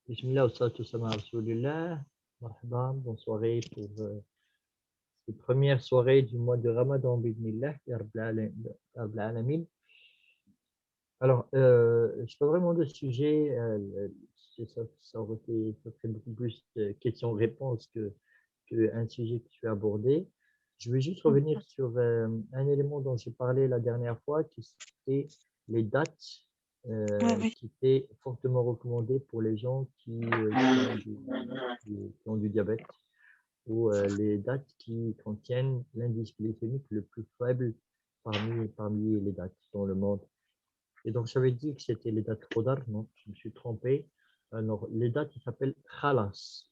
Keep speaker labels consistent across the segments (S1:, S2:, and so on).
S1: Bismillah, wassalatu wassalamu ala rasoulillah. Marhaban, bonne soirée pour cette première soirée du mois de Ramadan, bidnillah, ya Rabbil alamin. Alors, je pas vraiment de sujet, ça aurait été, ça serait beaucoup plus de questions-réponses qu'un sujet que tu as abordé. Je vais juste revenir sur un élément dont j'ai parlé la dernière fois, qui c'était les dates qui étaient fortement recommandées pour les gens qui ont du diabète, ou les dates qui contiennent l'indice glycémique le plus faible parmi les dates dans le monde. Et donc, j'avais dit que c'était les dates Qadar, non, je me suis trompé. Alors, les dates, ils s'appellent Khalas.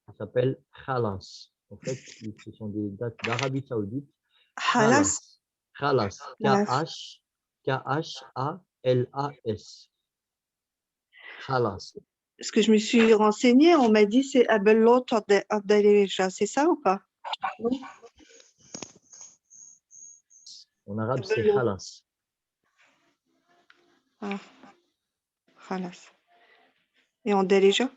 S1: Ils s'appellent Khalas. En fait, ce sont des dates d'Arabie Saoudite.
S2: Khalas.
S1: Khalas. K-H-A-L-A-S. Khalas.
S2: Ce que je me suis renseignée, on m'a dit c'est Abellot Abdalija, c'est ça ou pas? Oui.
S1: En arabe, c'est Khalas.
S2: Ah, Khalas. Et en Dalija?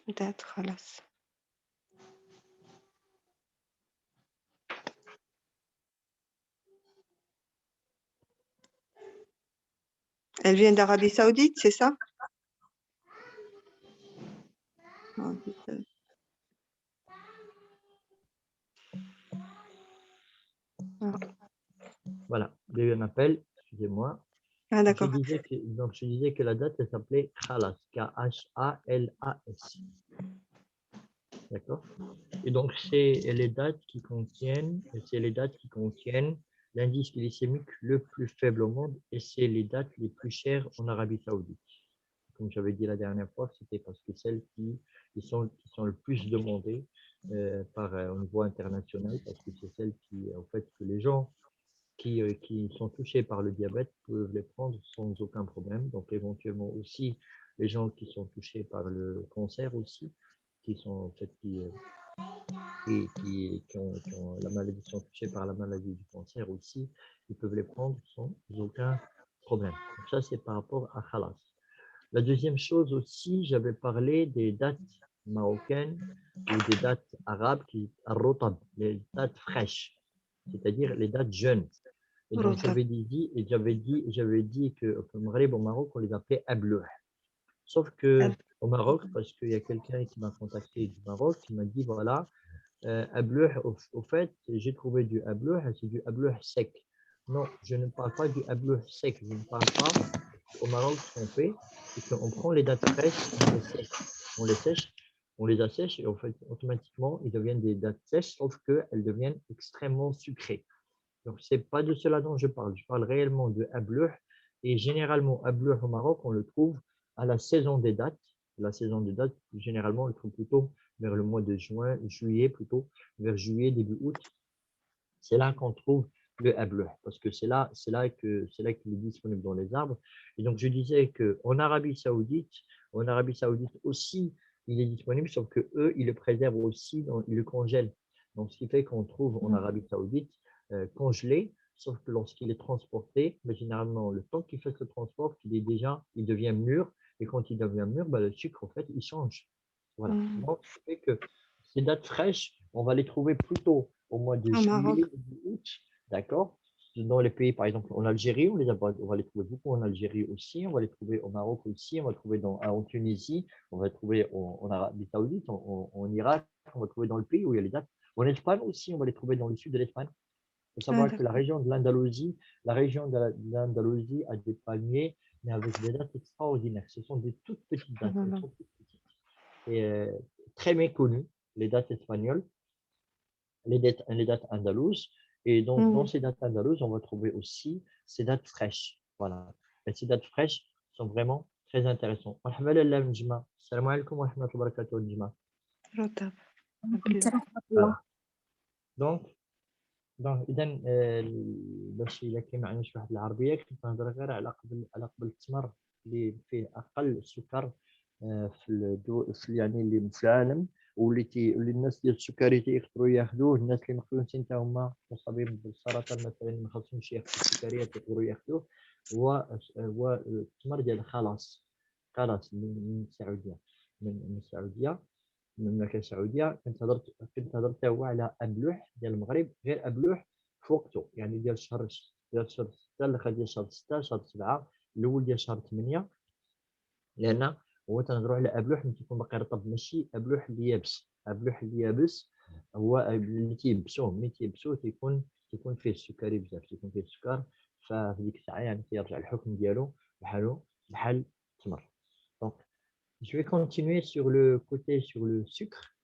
S2: Date Khalas. Elle vient d'Arabie Saoudite, c'est ça?
S1: Voilà, il y a eu un appel, excusez-moi.
S2: Ah, d'accord.
S1: Je disais que la date, elle s'appelait Khalas, K-H-A-L-A-S. D'accord? Et donc, c'est les dates qui contiennent l'indice glycémique le plus faible au monde, et c'est les dates les plus chères en Arabie Saoudite. Comme j'avais dit la dernière fois, c'était parce que celles qui sont le plus demandées au niveau international, parce que c'est celles qui, en fait, que les gens qui sont touchés par le diabète peuvent les prendre sans aucun problème. Donc, éventuellement aussi, les gens qui sont touchés par le cancer aussi, qui sont en fait qui ont la maladie, sont touchés par la maladie du cancer aussi, ils peuvent les prendre sans aucun problème. Donc ça, c'est par rapport à Khalas. La deuxième chose aussi, j'avais parlé des dates marocaines ou des dates arabes, al-rotab, les dates fraîches, c'est-à-dire les dates jeunes. Et donc j'avais dit que au Maghreb, au Maroc, on les appelait ablouh. Sauf que au Maroc, parce qu'il y a quelqu'un qui m'a contacté du Maroc, qui m'a dit voilà, ablouh, au fait, j'ai trouvé du ablouh, c'est du ablouh sec. Non, je ne parle pas du ablouh sec, je ne parle pas. Au Maroc, ce qu'on fait, c'est qu'on prend les dates fraîches, on les sèche, on les assèche, et en fait, automatiquement, ils deviennent des dates sèches, sauf qu'elles deviennent extrêmement sucrées. Donc, ce n'est pas de cela dont je parle. Je parle réellement de ablouh. Et généralement, ablouh au Maroc, on le trouve à la saison des dates. La saison des dates, généralement, on le trouve plutôt vers le mois de juillet plutôt, vers juillet, début août. C'est là qu'on trouve le ablouh, parce que c'est là qu'il est disponible dans les arbres. Et donc, je disais qu'en Arabie Saoudite aussi, il est disponible, sauf que eux, ils le préservent aussi, ils le congèlent. Donc, ce qui fait qu'on trouve en Arabie Saoudite congelé, sauf que lorsqu'il est transporté, mais généralement, le temps qu'il fait ce transport, il devient mûr, et quand il devient mûr, le sucre, en fait, il change. Voilà. Donc, ce qui fait que ces dates fraîches, on va les trouver plutôt au mois de juillet, début août, d'accord? Dans les pays, par exemple, en Algérie, on va les trouver beaucoup en Algérie aussi, on va les trouver au Maroc aussi, on va les trouver en Tunisie, on va les trouver en Arabie Saoudite, en Irak, on va les trouver dans le pays où il y a les dates. En Espagne aussi, on va les trouver dans le sud de l'Espagne. Il faut savoir que la région de l'Andalousie a des palmiers, mais avec des dates extraordinaires. Ce sont des toutes petites dates, elles sont toutes petites. Et très méconnues, les dates espagnoles, les dates andalouses. Et donc, dans ces dates andalouses, on va trouver aussi ces dates fraîches. Voilà. Et ces dates fraîches sont vraiment très intéressantes. Salam alaikum wa rahmatullahi wa barakatuh, Njima. Voilà. Donc اذا باش الا كاين معنا شي واحد العربيه كنت نهضر غير على قبل التمر اللي فيه اقل سكر في يعني اللي في العالم، واللي الناس ديال السكري يقدروا ياخذوه، الناس اللي مخلوقين حتى هما مصابين بالسرطان مثلا ما خاصهمش ياخذوا السكريات يقدروا ياخذوه. هو التمر ديال خلاص من السعوديه، من السعوديه، من المملكه السعوديه. كنت هضرت حتى هو على ابلوح ديال المغرب، غير ابلوح في وقته، يعني ديال شهر 6 الاخر ديال شهر 6 شهر 7 الاول ديال شهر 8. لان هو تنهضروا على ابلوح ملي تيكون باقي رطب، ماشي ابلوح اللي يابس. ابلوح اللي يابس هو اللي تيبسوه، ملي تيبسوه تيكون فيه السكري بزاف، تيكون فيه السكر. ففي ديك الساعه يعني تيرجع الحكم ديالو بحال التمر. دونك je vais continuer sur le sucre.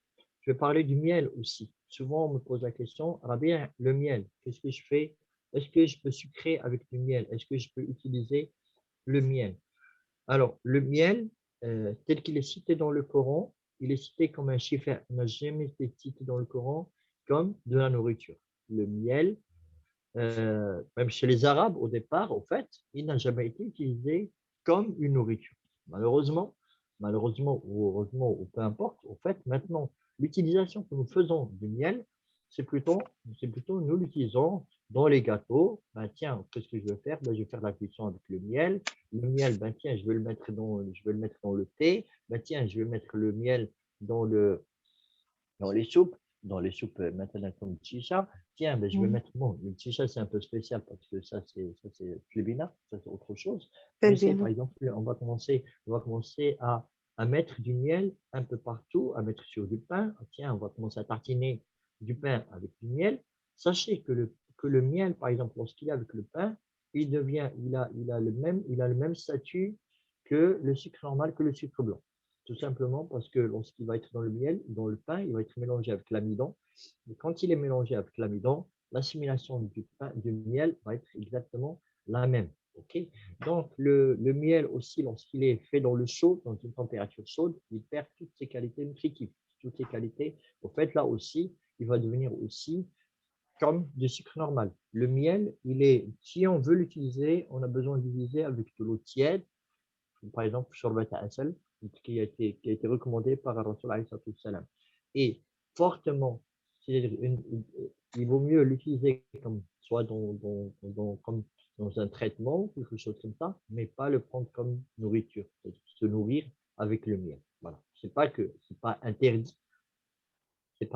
S1: Je vais parler du miel aussi. Souvent on me pose la question, Rabia, le miel, qu'est-ce que je fais? Est-ce que je peux sucrer avec du miel? Est-ce que je peux utiliser le miel? Alors, le miel, tel qu'il est cité dans le Coran, il est cité comme un chiffre, il n'a jamais été cité dans le Coran comme de la nourriture. Le miel, même chez les Arabes au départ, au fait, il n'a jamais été utilisé comme une nourriture. Malheureusement ou heureusement, ou peu importe, au fait, maintenant, l'utilisation que nous faisons du miel, c'est plutôt nous l'utilisons dans les gâteaux. Ben, tiens, qu'est-ce que je vais faire? Ben, je vais faire la cuisson avec le miel. Le miel, ben, tiens, je vais le mettre dans le thé. Ben, tiens, je vais mettre le miel dans dans les soupes, maintenant comme le chicha. Tiens, ben, je vais mettre, bon, le chicha c'est un peu spécial parce que ça c'est flébina, ça c'est autre chose. Mais c'est par exemple, on va commencer à mettre du miel un peu partout, à mettre sur du pain. Tiens, on va commencer à tartiner du pain avec du miel. Sachez que le miel, par exemple, lorsqu'il est avec le pain, il a le même statut que le sucre normal, que le sucre blanc. Tout simplement parce que lorsqu'il va être dans le miel, dans le pain, il va être mélangé avec l'amidon. Et quand il est mélangé avec l'amidon, l'assimilation du miel va être exactement la même. Okay. Donc, le miel aussi, lorsqu'il est fait dans le chaud, dans une température chaude, il perd toutes ses qualités nutritives, toutes ses qualités. Au fait, là aussi, il va devenir aussi comme du sucre normal. Le miel, si on veut l'utiliser, on a besoin d'utiliser avec de l'eau tiède, par exemple, shorbat asal, qui a été recommandé par Rasul alayhi salam. Et fortement, c'est-à-dire il vaut mieux l'utiliser comme soit comme dans un traitement ou quelque chose comme ça, mais pas le prendre comme nourriture, se nourrir avec le miel. Voilà. C'est pas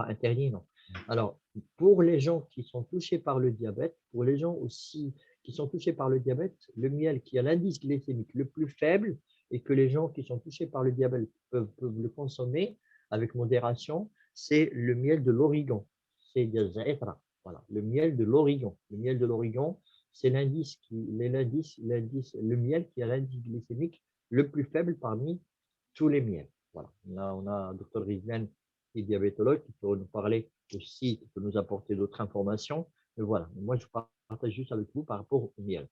S1: interdit, non. Alors, pour les gens qui sont touchés par le diabète, pour les gens aussi qui sont touchés par le diabète, le miel qui a l'indice glycémique le plus faible et que les gens qui sont touchés par le diabète peuvent le consommer avec modération, c'est le miel de l'origan. C'est Zaitra. Voilà, le miel de l'origan. Le miel de l'origan, c'est le miel qui a l'indice glycémique le plus faible parmi tous les miels. Voilà. Là, on a Dr Rizlan, qui est diabétologue, qui peut nous parler aussi, qui peut nous apporter d'autres informations. Mais voilà, moi je partage juste avec vous par rapport au miel.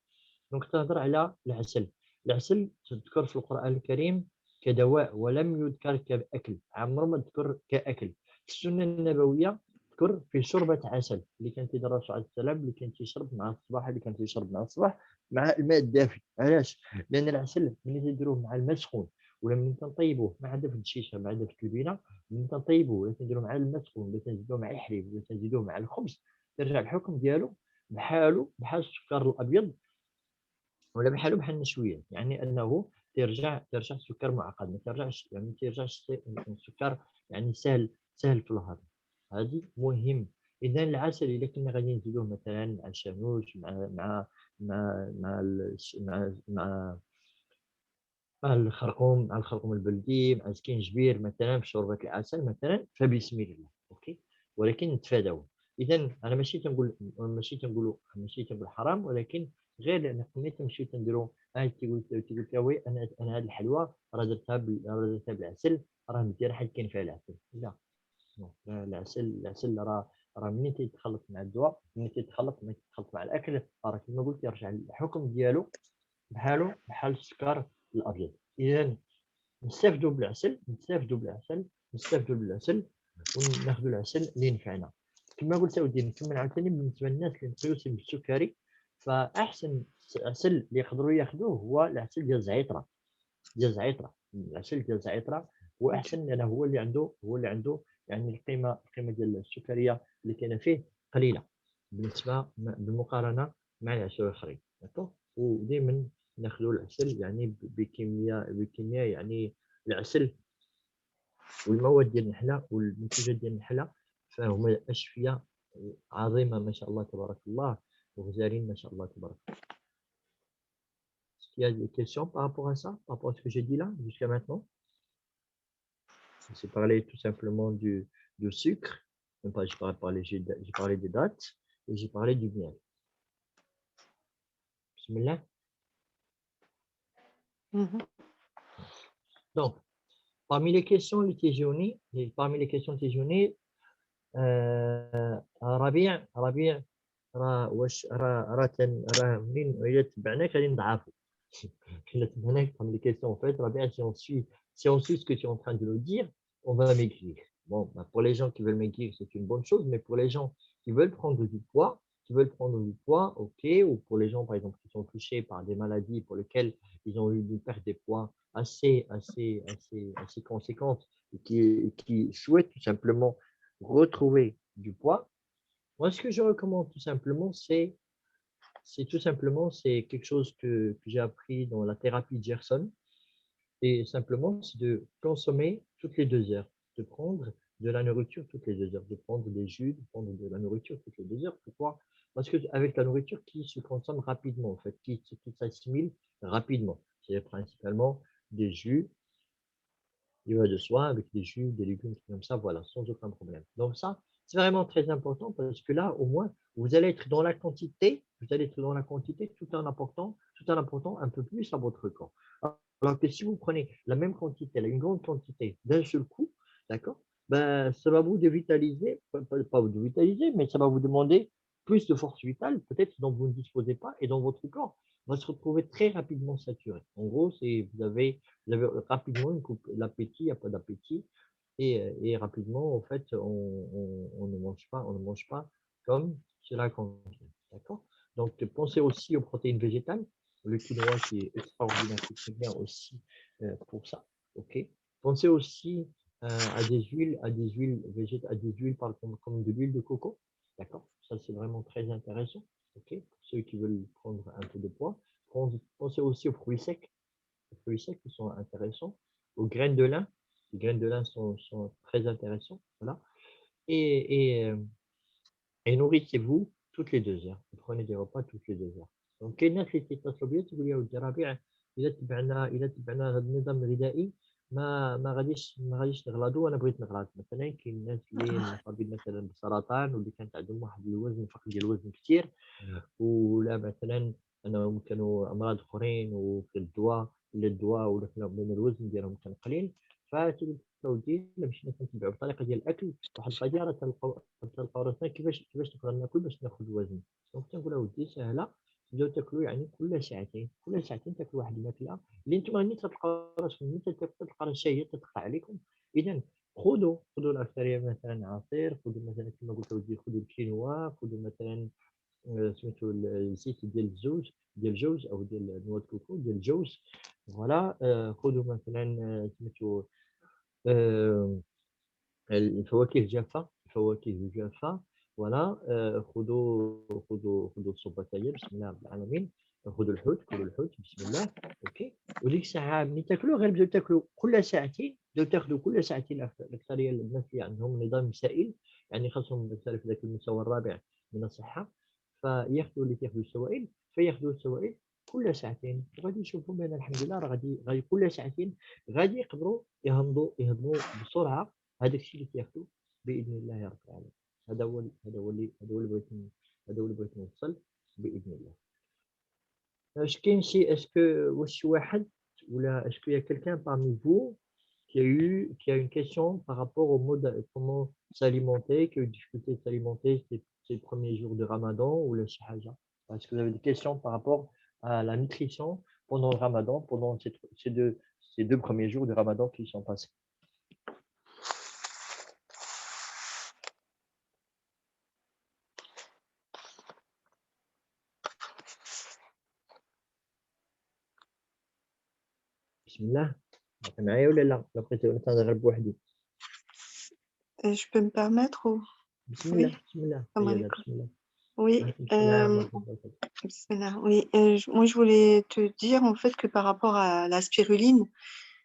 S1: Donc, تهضر على العسل. العسل تذكر في القرآن الكريم كدواء ولم يذكر كأكل، عمره ما ذكر كأكل. في السنة النبوية ذكر في شربة عسل اللي كان تيدير الرسول عليه السلام، اللي كان تيشرب مع الصباح، اللي كان تيشرب مع الصباح مع الماء الدافئ. علاش؟ لأن العسل ملي تيديروه مع الماء سخون ولا ملي تنطيبوه مع دفء الشيشه مع دفء التلبينه، ملي تنطيبوه ولا تنديروه مع الماء سخون ولا تنزيدوه مع الحليب ولا تنزيدوه مع الخبز، ترجع الحكم ديالو بحال السكر الابيض ولا بحال النشويات. يعني انه ترجع السكر معقد، ما ترجعش يعني السكر يعني سهل في الهضم. هذه مهم. اذا العسل اذا كنا غادي نزيدوه مثلا مع الشانوش مع مع مع, مع مع الخرقوم البلدي، مع السكينجبير مثلا في شوربه العسل مثلا، فبسم الله. اوكي، ولكن نتفاداوه. اذا انا ماشي تنقول حرام، ولكن غير لان ملي تمشيو تنديروا تيقول وي انا هذه الحلوى راه درتها بالعسل، راه مزيان حيت كاين فيها العسل. لا، العسل راه ملي تيتخلط مع الدواء، ملي تيتخلط مع الاكل، راه كما قلت يرجع الحكم ديالو بحال السكر الابيض. اذا نستافدوا بالعسل وناخذوا العسل اللي ينفعنا. كما قلت اودي نكمل عاوتاني بالنسبه للناس اللي مقيوسين بالسكري، فاحسن عسل اللي يقدروا ياخذوه هو العسل ديال العسل ديال الزعتره هو احسن، لانه هو اللي عنده يعني القيمة ديال السكرية اللي كاينة فيه قليلة بالمقارنة مع العسل الآخرين. داكوغ. ودائما ناخذوا العسل يعني بكمية يعني العسل والمواد ديال النحلة والمنتوجات ديال النحلة فهما أشفية عظيمة ما شاء الله تبارك الله وغزالين ما شاء الله تبارك الله. Est-ce qu'il y a des questions par rapport à ça, par rapport à ce que j'ai dit là jusqu'à maintenant? J'ai parlé tout simplement du sucre, j'ai parlé des dates et j'ai parlé du miel. Bismillah.
S2: Mhm.
S1: Donc, parmi les questions اللي تيجوني ربيع راه واش راه منين إلا تبعناك غادي نضعفو. إلا تبعناك parmi les questions en fait ربيع si on suit ce que tu es en train de nous dire, on va maigrir. Bon, bah, pour les gens qui veulent maigrir, c'est une bonne chose, mais pour les gens qui veulent prendre du poids, ok, ou pour les gens par exemple qui sont touchés par des maladies pour lesquelles ils ont eu une perte de poids assez conséquente et qui souhaitent tout simplement retrouver du poids, moi ce que je recommande tout simplement, c'est quelque chose que j'ai appris dans la thérapie de Gerson, et simplement c'est de consommer toutes les 2 heures, de prendre de la nourriture toutes les 2 heures, de prendre des jus, de prendre de la nourriture toutes les 2 heures. Pourquoi? Parce qu'avec la nourriture qui se consomme rapidement, en fait, qui s'assimile rapidement, c'est principalement des jus, il va de soi, avec des jus, des légumes, comme ça, voilà, sans aucun problème. Donc ça, c'est vraiment très important parce que là, au moins, vous allez être dans la quantité, tout en apportant un peu plus à votre corps. Alors que si vous prenez la même quantité, une grande quantité d'un seul coup, d'accord, ben, ça va vous dévitaliser, pas vous dévitaliser, mais ça va vous demander plus de force vitale, peut-être dont vous ne disposez pas, et dont votre corps va se retrouver très rapidement saturé. En gros, vous avez rapidement une coupe, l'appétit, il n'y a pas d'appétit, et rapidement, en fait, on ne mange pas comme cela convient. D'accord? Donc, pensez aussi aux protéines végétales, le quinoa qui est extraordinaire, qui est très bien aussi pour ça. Ok? Pensez aussi à des huiles végétales, à des huiles comme de l'huile de coco. D'accord? Ça, c'est vraiment très intéressant. Ok? Pour ceux qui veulent prendre un peu de poids. Pensez aussi aux fruits secs. Les fruits secs qui sont intéressants. Aux graines de lin. Les graines de lin sont très intéressants. Voilà. Et nourrissez-vous toutes les 2 heures. Vous prenez des repas toutes les 2 heures. Donc, كاين الناس اللي تيتصلوا بيا تيقول لي اودي ربيع الا تبعنا هذا النظام الغذائي ما غاديش نغلطوا وانا بغيت نغلط. مثلا كاين الناس اللي مصابين مثلا بالسرطان واللي كانت عندهم واحد الوزن فقد ديال الوزن كثير، ولا مثلا انهم كانوا امراض اخرين وفي الدواء ولا كان الوزن ديالهم كان قليل، فتقول اودي الا مشينا كنتبعوا الطريقه ديال الاكل واحد القضيه راه تلقاو راسنا كيفاش نقدر ناكل باش ناخذ الوزن. دونك تنقول اودي سهله، تبداو تاكلوا يعني كل ساعتين تاكلوا واحد الماكله اللي نتوما ملي تلقاو راسكم ملي تلقى راه شهيه تتقطع عليكم. اذا خذوا الاكثريه مثلا عصير، خذوا مثلا كما قلت اودي خذوا الكينوا، خذوا مثلا سميتو الزيت ديال الجوز او ديال نواه الكوكو ديال الجوز. فوالا. خذوا مثلا سميتو الفواكه الجافة. فوالا. خذوا الصباطية بسم الله رب العالمين. خذوا الحوت، كلوا الحوت بسم الله. اوكي. وديك الساعة ملي تاكلوا غير بداو تاكلوا كل ساعتين، بداو تاخذوا كل ساعتين. الأكثرية الناس اللي عندهم نظام سائل يعني خاصهم مثلا في ذاك المستوى الرابع من الصحة، فياخذوا اللي تاخذوا السوائل، فياخذوا السوائل كل ساعتين، وغادي يشوفوا بان الحمد لله راه غادي كل ساعتين غادي يقدروا يهضموا بسرعة هذاك الشيء اللي تاخذوا باذن الله رب العالمين. هذا هو اللي بغيت نوصل باذن الله. اش كاين شي اسكو واش واحد ولا اسكو يا quelqu'un parmi vous qui a une question par rapport au mode comment s'alimenter, qui a eu difficulté de s'alimenter ces premiers jours de Ramadan ou la شي حاجه. Est-ce que vous avez des questions par rapport à la nutrition pendant le Ramadan, pendant ces deux premiers jours de Ramadan qui sont passés? بسم الله. معايا ولا لا؟ بقيت نهضر غير بوحدي.
S2: Je peux me permettre ou...
S1: Bismillah,
S2: Oui,
S1: bismillah.
S2: salam
S1: Ayyada,
S2: alaikum.
S1: bismillah.
S2: Oui,
S1: Alaykoum salam wa rahmatullah.
S2: bismillah, oui. Moi, je voulais te dire en fait que par rapport à la spiruline,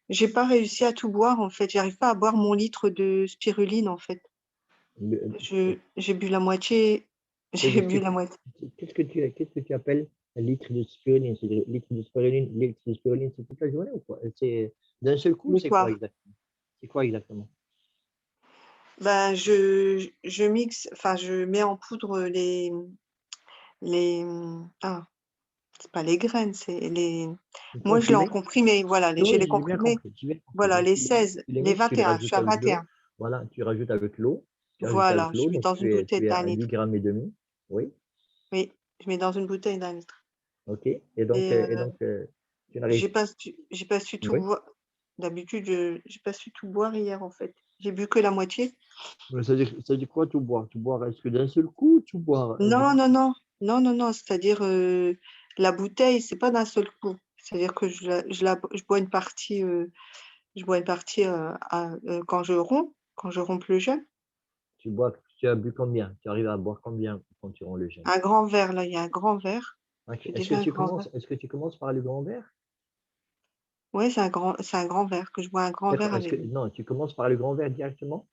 S2: j'ai pas réussi à tout boire en fait. J'arrive pas à boire mon litre de spiruline en fait. J'ai bu la moitié. J'ai
S1: C'est-à-dire,
S2: bu la moitié.
S1: qu'est-ce que tu appelles un litre de spiruline? C'est-à-dire, litre de spiruline, c'est toute la journée ou quoi? C'est d'un seul coup,
S2: Le
S1: c'est quoi
S2: soir.
S1: exactement? C'est quoi exactement?
S2: Ben, je mixe, enfin, je mets en poudre les, ah, c'est pas les graines, c'est les,
S1: Une
S2: moi, je l'ai en
S1: comprimé?
S2: comprimé, voilà, j'ai
S1: Oui,
S2: les
S1: j'ai bien
S2: comprimés,
S1: compris. J'ai bien compris.
S2: voilà,
S1: Donc,
S2: les 16,
S1: tu les
S2: les
S1: mixes, tu les
S2: 21, je suis
S1: rajoutes
S2: à
S1: avec
S2: 21.
S1: l'eau. Voilà, tu rajoutes avec l'eau. Tu rajoutes
S2: Voilà,
S1: avec
S2: je
S1: l'eau.
S2: mets
S1: Donc,
S2: dans une bouteille
S1: tu es
S2: d'un
S1: à 10
S2: litre.
S1: grammes et demi. Oui.
S2: Oui, je mets dans une bouteille d'un litre.
S1: OK. Et donc,
S2: Et
S1: tu n'arrives.
S2: j'ai pas su tout
S1: Oui.
S2: boire. D'habitude, j'ai pas su tout boire hier, en fait. J'ai bu que la moitié.
S1: Mais ça dit quoi, tout boire? Tout boire, est-ce que d'un seul coup, tout boire?
S2: Non, non, non, non, non, non, c'est-à-dire la bouteille, c'est pas d'un seul coup. C'est-à-dire que je bois une partie, quand je romps le jeûne.
S1: Tu as bu combien? Tu arrives à boire combien quand tu rends le jeûne?
S2: Un grand verre, là, il y a un grand verre.
S1: Ok.
S2: J'ai déjà un grand verre.
S1: Est-ce que tu commences par le grand verre?
S2: Oui, c'est un grand verre que je bois un grand verre
S1: D'accord.
S2: avec.
S1: Non, tu commences par le grand verre directement?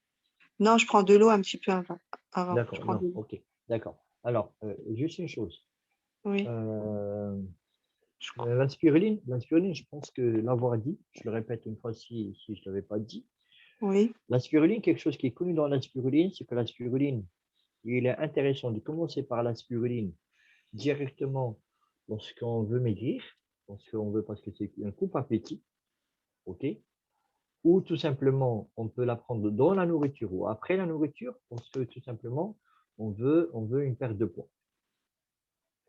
S2: Non, je prends de l'eau un petit peu avant. Je
S1: D'accord,
S2: prends
S1: non,
S2: de l'eau.
S1: ok, d'accord. Alors, juste une chose.
S2: Oui,
S1: Euh,
S2: je crois.
S1: L'inspiruline, je pense que l'avoir dit, je le répète une fois si je ne l'avais pas dit.
S2: Oui.
S1: L'inspiruline, quelque chose qui est connu dans l'inspiruline, c'est que l'inspiruline, il est intéressant de commencer par l'inspiruline directement lorsqu'on veut maigrir, lorsqu'on veut, parce que c'est un coup appétit, ok? Ou tout simplement, on peut la prendre dans la nourriture ou après la nourriture, parce que tout simplement, on veut une perte de poids.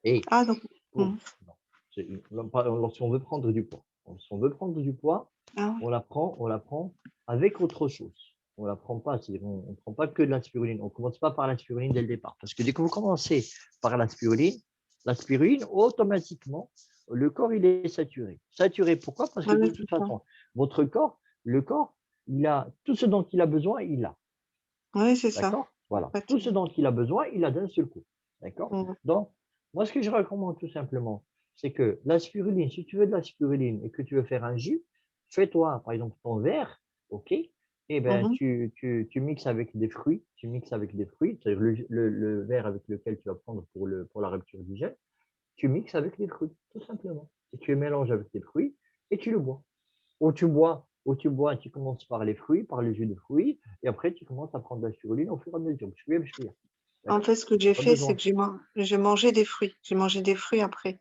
S1: Et
S2: Ah, donc.
S1: pour, non, lorsqu'on veut prendre du poids, lorsqu'on veut prendre du poids,
S2: Ah, oui.
S1: on la prend avec autre chose. On la prend pas, c'est-à-dire on ne prend pas que de l'aspiruline. On ne commence pas par l'aspiruline dès le départ. Parce que dès que vous commencez par l'aspiruline, automatiquement, le corps, il est saturé. Saturé, pourquoi? Parce que
S2: Ah, oui,
S1: de
S2: c'est
S1: toute
S2: ça.
S1: façon, votre corps, le corps, il a tout ce dont il a besoin, il a.
S2: Oui, c'est ça.
S1: D'accord? Voilà. Tout ce
S2: Fatigue.
S1: dont il a besoin, il a d'un seul coup. D'accord?
S2: Mm.
S1: Donc, moi, ce que je recommande tout simplement, c'est que la spiruline, si tu veux de la spiruline et que tu veux faire un jus, fais-toi, par exemple, ton verre, OK? Et ben,
S2: Mhm.
S1: tu mixes avec des fruits, c'est-à-dire le verre avec lequel tu vas prendre pour la rupture du gel, tu mixes avec les fruits, tout simplement. Et tu les mélanges avec tes fruits et tu le bois. Tu bois, tu commences par les fruits, par le jus de fruits, et après tu commences à prendre la spiruline au fur et à mesure.
S2: En
S1: D'accord?
S2: fait, ce que j'ai
S1: Pas
S2: fait, c'est
S1: besoin.
S2: que j'ai mangé des fruits. J'ai mangé des fruits après.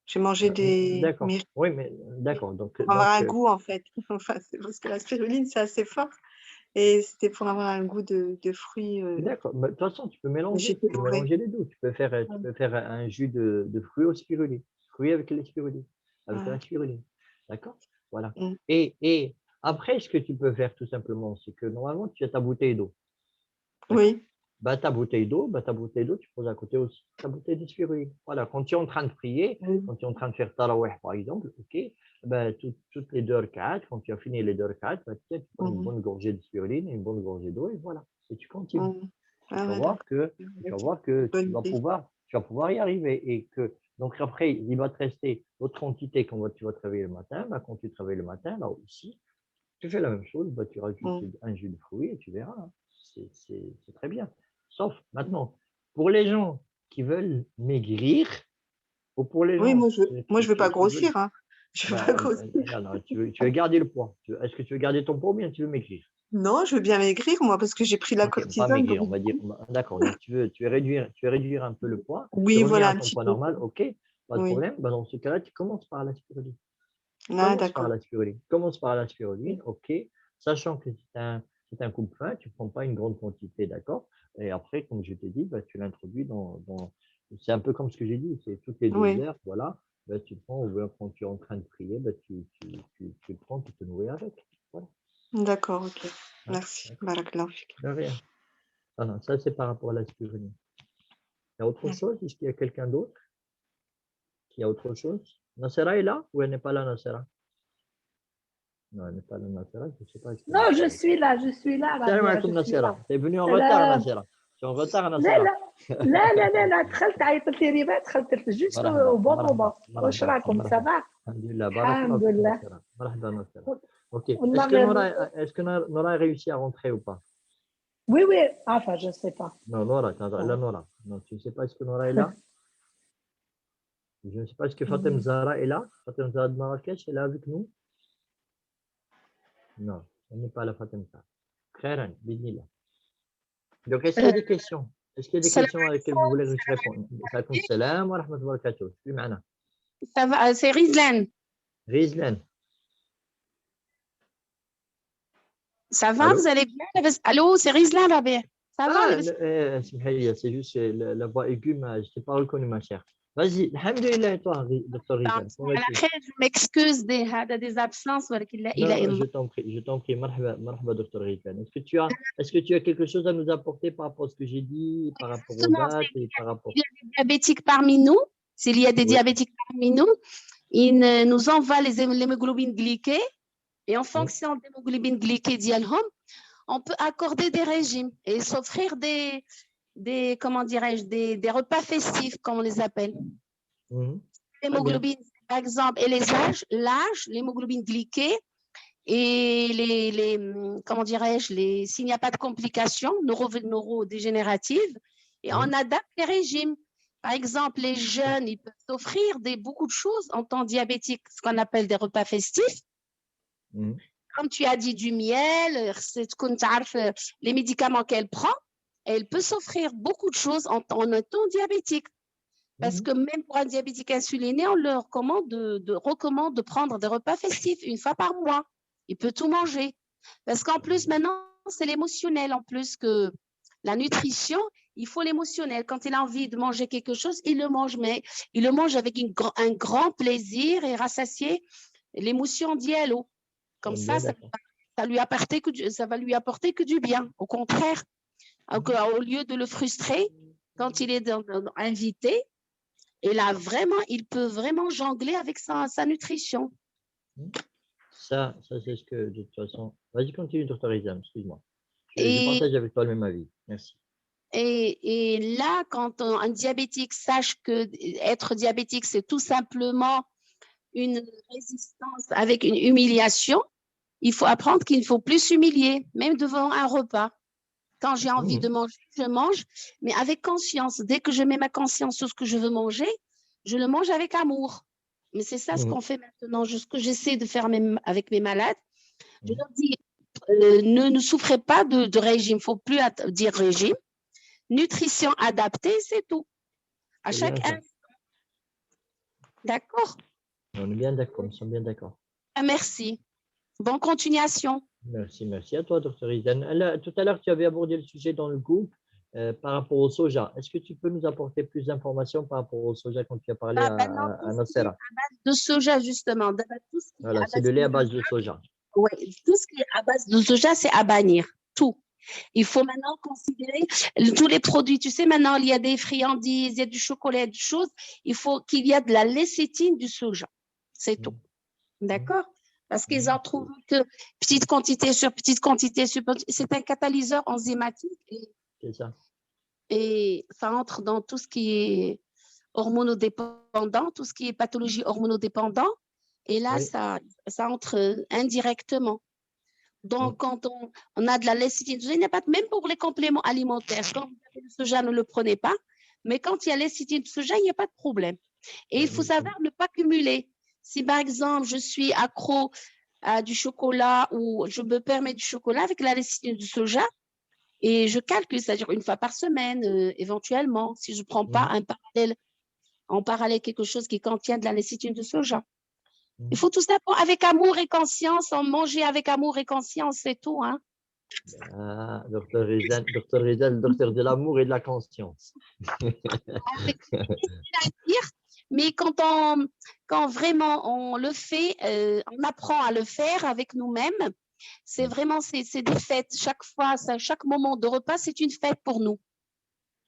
S2: J'ai mangé des
S1: D'accord. Oui, mais d'accord.
S2: pour avoir un goût, en fait. Enfin, c'est parce que la spiruline, c'est assez fort. Et c'était pour avoir un goût de fruits.
S1: d'accord. Mais de toute façon,
S2: J'étais
S1: tu peux
S2: bourrée.
S1: mélanger les deux. Tu
S2: Ouais.
S1: peux faire un jus de fruits au spiruline. Fruits avec les spiruline. Avec la
S2: Ouais.
S1: spiruline. D'accord? Voilà.
S2: Mm.
S1: Et après, ce que tu peux faire tout simplement, c'est que normalement, tu as ta bouteille d'eau. D'accord?
S2: Oui.
S1: Ta bouteille d'eau, tu poses à côté aussi ta bouteille de spiruline. Voilà, quand tu es en train de prier,
S2: Oui.
S1: quand tu es en train de faire tarawih, par exemple, ok, ben, toutes les 2 rak'at, quand tu as fini les 2 rak'at, ben, tu prends une
S2: Mhm.
S1: bonne gorgée de spiruline, une bonne gorgée d'eau, et voilà. Et tu continues.
S2: Mhm.
S1: Et
S2: Ah ouais, d'accord.
S1: tu vas
S2: Ok.
S1: voir que
S2: Bonne idée.
S1: tu vas pouvoir y arriver. Et que, donc après, il va te rester l'autre quantité quand tu vas te réveiller le matin. Ben, quand tu te réveilles le matin, là aussi, tu fais la même chose, bah, tu rajoutes
S2: Mm.
S1: un jus de fruits et tu verras, hein. C'est très bien. Sauf maintenant, pour les gens qui veulent maigrir, ou pour les
S2: Oui,
S1: gens
S2: moi, je veux pas
S1: qui veulent,
S2: grossir, hein. Je veux pas
S1: bah,
S2: grossir.
S1: non, non, tu veux garder le poids. Est-ce que tu veux garder ton poids ou bien tu veux maigrir?
S2: Non, je veux bien maigrir, moi, parce que j'ai pris la
S1: Ok, pas
S2: cortisone.
S1: maigrir, on va dire. D'accord, donc tu veux réduire un peu le poids, tu
S2: Oui,
S1: veux revenir
S2: voilà,
S1: à
S2: un
S1: ton
S2: petit
S1: poids
S2: peu.
S1: normal, ok, pas de
S2: Oui.
S1: problème. Bah, dans ce cas-là, tu commences par la spiruline.
S2: Ah, d'accord.
S1: Commence par la spiruline,
S2: Oui.
S1: ok, sachant que c'est un coupe-faim, tu ne prends pas une grande quantité, d'accord? Et après, comme je t'ai dit, bah, tu l'introduis c'est un peu comme ce que j'ai dit, c'est toutes les 2 heures, voilà, bah, tu prends, ou bien quand tu es en train de prier, bah, tu le prends, tu te nourris avec. Voilà,
S2: D'accord, ok.
S1: hein,
S2: Merci.
S1: d'accord.
S2: Barakallahu fik.
S1: De rien. Ah non, ça c'est par rapport à la spiruline. Il y a autre
S2: Ouais.
S1: chose? Est-ce qu'il y a quelqu'un d'autre qui a autre chose? Nasera est là ou elle n'est pas là, Nasera? Non, elle n'est pas là, Nassera. Je ne sais pas.
S3: Non, je suis là,
S1: Salam
S3: Rabia,
S1: alaikum,
S3: je suis là.
S1: Nassera. Tu es venu en retard,
S3: Salam.
S1: Nassera. Tu es en retard,
S3: لا
S1: Nassera.
S3: لا دخلت عيطت لي ريما دخلت جوست
S1: مرحبا
S3: au bon
S1: مرحبا
S3: moment. واش
S1: مرحبا
S3: راكم
S1: مرحبا
S3: سافا؟
S1: الحمد لله بارك الله
S3: الحمد
S1: فيك
S3: لله.
S1: نصيرة مرحبا نصيرة. Ok.
S3: والله
S1: Est-ce que Nora a réussi à rentrer ou pas?
S3: oui oui, enfin je sais pas.
S1: Non, Nora, là, Nora. Non, tu ne sais pas est-ce que Nora est là? Je ne sais pas est-ce que Fatem Zahra est là? Fatem Zahra de Marrakech est là avec nous? Non, elle n'est pas là, Fatem Zahra. Khairan, bismillah. Donc, est-ce qu'il y a des questions? Est-ce qu'il y a des questions à lesquelles vous voulez que je réponde? Salam salam wa rahmatullahi wa barakatuh. Oui, معنا.
S4: Ça va, c'est Rizlan.
S1: Rizlan.
S4: Ça va,
S1: Allô?
S4: vous allez bien? Allô, c'est Rizlan, Rabia. Ça va?
S1: C'est juste la voix aiguë, je ne t'ai pas reconnu, ma chère. Vas-y, alhamdoulilah, et toi, Dr. Rizlan.
S4: Je m'excuse des absences.
S1: Non, je t'en prie. Marhaba, Dr. Rizlan. Est-ce que tu as quelque chose à nous apporter par rapport à ce que j'ai dit, par rapport aux dates et par rapport…
S4: Il y a des diabétiques parmi nous. S'il y a des diabétiques parmi nous, ils nous envoient l'hémoglobine glyquée et en fonction de l'hémoglobine glyquée d'Yalhom, on peut accorder des régimes et s'offrir comment dirais-je, des repas festifs, comme on les appelle. L'hémoglobine, par exemple, et l'âge, l'hémoglobine glyquée et comment dirais-je, s'il n'y a pas de complications neurodégénératives, et on adapte les régimes. Par exemple, les jeunes, ils peuvent s'offrir beaucoup de choses en temps diabétique, ce qu'on appelle des repas festifs. Comme tu as dit, du miel, les médicaments qu'elle prend, elle peut s'offrir beaucoup de choses en un temps diabétique. Parce que même pour un diabétique insuliné, on leur recommande de prendre des repas festifs une fois par mois. Il peut tout manger. Parce qu'en plus, maintenant, c'est l'émotionnel. En plus que la nutrition, il faut l'émotionnel. Quand il a envie de manger quelque chose, il le mange. Mais il le mange avec un grand plaisir et rassasier l'émotion d'Yellow. Comme ça, ça va lui apporter que du bien. Au contraire, au lieu de le frustrer, quand il est invité, et là, vraiment, il peut vraiment jongler avec sa nutrition.
S1: Ça c'est ce que, de toute façon… Vas-y, continue, Dr. Rizlan, excuse-moi. Je partage avec toi le même avis. Merci.
S4: Et là, quand un diabétique sache que être diabétique, c'est tout simplement une résistance avec une humiliation, il faut apprendre qu'il ne faut plus s'humilier, même devant un repas. Quand j'ai envie de manger, je mange, mais avec conscience. Dès que je mets ma conscience sur ce que je veux manger, je le mange avec amour. Mais c'est ça ce qu'on fait maintenant, ce que j'essaie de faire avec mes malades. Je leur dis, ne souffrez pas de régime, il ne faut plus dire régime. Nutrition adaptée, c'est tout. À chaque instant. D'accord?
S1: On est bien d'accord, nous sommes bien d'accord.
S4: Merci. Bonne continuation.
S1: Merci à toi, Dr. Rizlan. Tout à l'heure, tu avais abordé le sujet dans le groupe par rapport au soja. Est-ce que tu peux nous apporter plus d'informations par rapport au soja quand tu as parlé à Nassera?
S4: À base de soja, justement.
S1: Voilà, c'est le lait à base de soja.
S4: Oui, tout ce qui est à base de soja, c'est à bannir. Tout. Il faut maintenant considérer tous les produits. Tu sais, maintenant, il y a des friandises, il y a du chocolat, des choses. Il faut qu'il y ait de la lécithine du soja. C'est tout. D'accord? Parce qu'ils en trouvent que petite quantité sur petite quantité. C'est un catalyseur enzymatique.
S1: C'est ça.
S4: Et ça entre dans tout ce qui est hormonodépendant, tout ce qui est pathologie hormonodépendant. Et là, ça entre indirectement. Donc, quand on a de la lécithine, il n'y a pas, même pour les compléments alimentaires, quand vous avez le soja, ne le prenez pas. Mais quand il y a lécithine de soja, il n'y a pas de problème. Et il faut savoir ne pas cumuler. Si par exemple, je suis accro à du chocolat ou je me permets du chocolat avec la lécithine de soja, et je calcule, c'est-à-dire une fois par semaine, éventuellement, si je ne prends pas en parallèle quelque chose qui contient de la lécithine de soja. Il faut tout ça avec amour et conscience, en manger avec amour et conscience, c'est tout. Hein.
S1: Ah, Dr. Rizlan, le docteur de l'amour et de la conscience.
S4: Mais quand vraiment on le fait, on apprend à le faire avec nous-mêmes, c'est vraiment des fêtes. Chaque fois, chaque moment de repas, c'est une fête pour nous.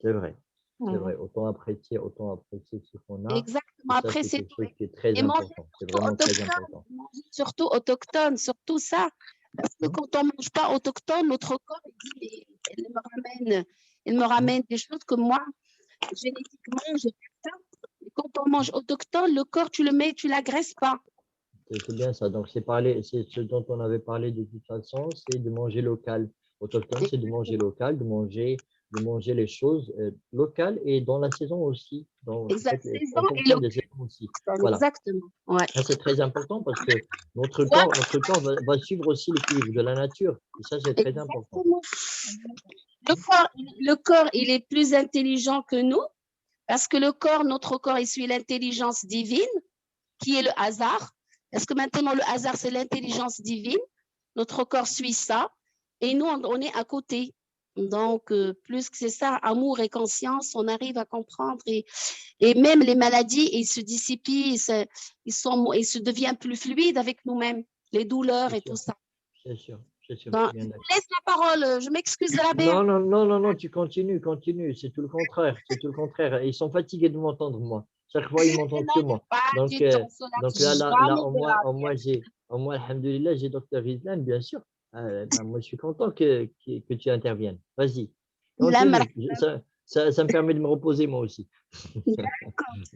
S1: C'est vrai. C'est vrai, autant apprécier ce qu'on a.
S4: Exactement.
S1: Et ça,
S4: Après,
S1: c'est
S4: c'est
S1: quelque
S4: tout.
S1: chose qui est très
S4: Et manger
S1: important. C'est
S4: surtout
S1: vraiment très
S4: autochtone,
S1: important.
S4: manger surtout autochtone, surtout ça. Parce que quand on ne mange pas autochtone, notre corps, il me ramène des choses que moi, génétiquement, j'ai pas ça. Et quand on mange autochtone, le corps, tu l'agraisses pas.
S1: C'est bien ça. Donc, c'est ce dont on avait parlé de toute façon, c'est de manger local. Autochtone, c'est de manger local, de manger les choses locales et dans la saison aussi.
S4: Exact. Saison
S1: En
S4: et
S1: fonction
S4: local.
S1: des saisons aussi. Voilà.
S4: Exactement. Ouais.
S1: Ça, c'est très important parce que notre corps va suivre aussi l'équilibre de la nature. Et ça, c'est très important.
S4: Exactement. Le corps, il est plus intelligent que nous parce que notre corps, il suit l'intelligence divine qui est le hasard. Parce que maintenant, le hasard, c'est l'intelligence divine. Notre corps suit ça et nous, on est à côté. Donc, plus que c'est ça, amour et conscience, on arrive à comprendre et même les maladies, ils se dissipent, ils se deviennent plus fluides avec nous-mêmes, les douleurs et tout ça.
S1: C'est sûr, c'est sûr.
S4: Donc, je vous laisse la parole, je m'excuse de la
S1: Non, non, non, non, non, tu continues, c'est tout le contraire, c'est tout le contraire. Ils sont fatigués de m'entendre, moi. Chaque fois, ils m'entendent que moi. Donc là, au moins, alhamdoulilah, j'ai Dr Rizlan, bien sûr. Moi, je suis content que tu interviennes. Vas-y, continue. Ça me permet de me reposer, moi aussi.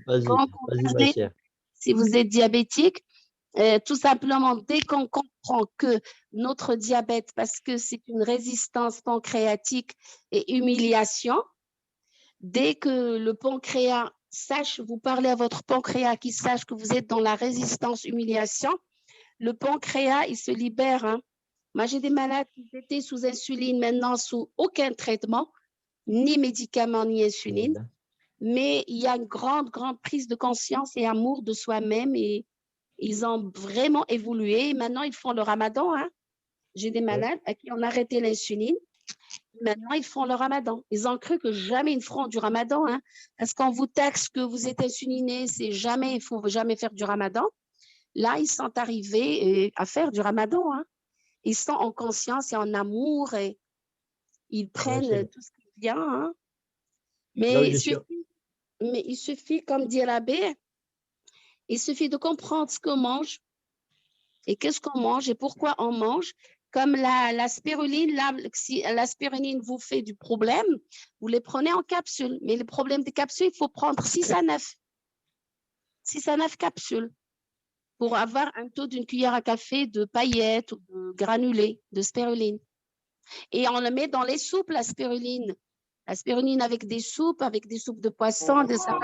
S1: Vas-y, ma chère.
S4: Si vous êtes diabétique, tout simplement, dès qu'on comprend que notre diabète, parce que c'est une résistance pancréatique et humiliation, dès que le pancréas sache, vous parlez à votre pancréas qui sache que vous êtes dans la résistance humiliation, le pancréas, il se libère. Hein. Moi, j'ai des malades qui étaient sous insuline, maintenant sous aucun traitement, ni médicament, ni insuline. Mais il y a une grande, grande prise de conscience et amour de soi-même et ils ont vraiment évolué. Maintenant, ils font le ramadan. Hein. J'ai des malades à qui on a arrêté l'insuline. Maintenant, ils font le ramadan. Ils ont cru que jamais ils feront du ramadan. Hein, parce qu'on vous taxe que vous êtes insuliné, c'est jamais, il ne faut jamais faire du ramadan. Là, ils sont arrivés à faire du ramadan. Hein. Ils sont en conscience et en amour et ils prennent tout ce qui vient. Hein. Mais il suffit, comme dit l'abbé, il suffit de comprendre ce qu'on mange et qu'est-ce qu'on mange et pourquoi on mange. Comme la spiruline, si la spiruline vous fait du problème, vous les prenez en capsule. Mais le problème des capsules, il faut prendre 6 à 9 capsules pour avoir un taux d'une cuillère à café de paillettes ou de granulés de spiruline. Et on le met dans les soupes, la spiruline. La spiruline avec des soupes de poisson, des salades.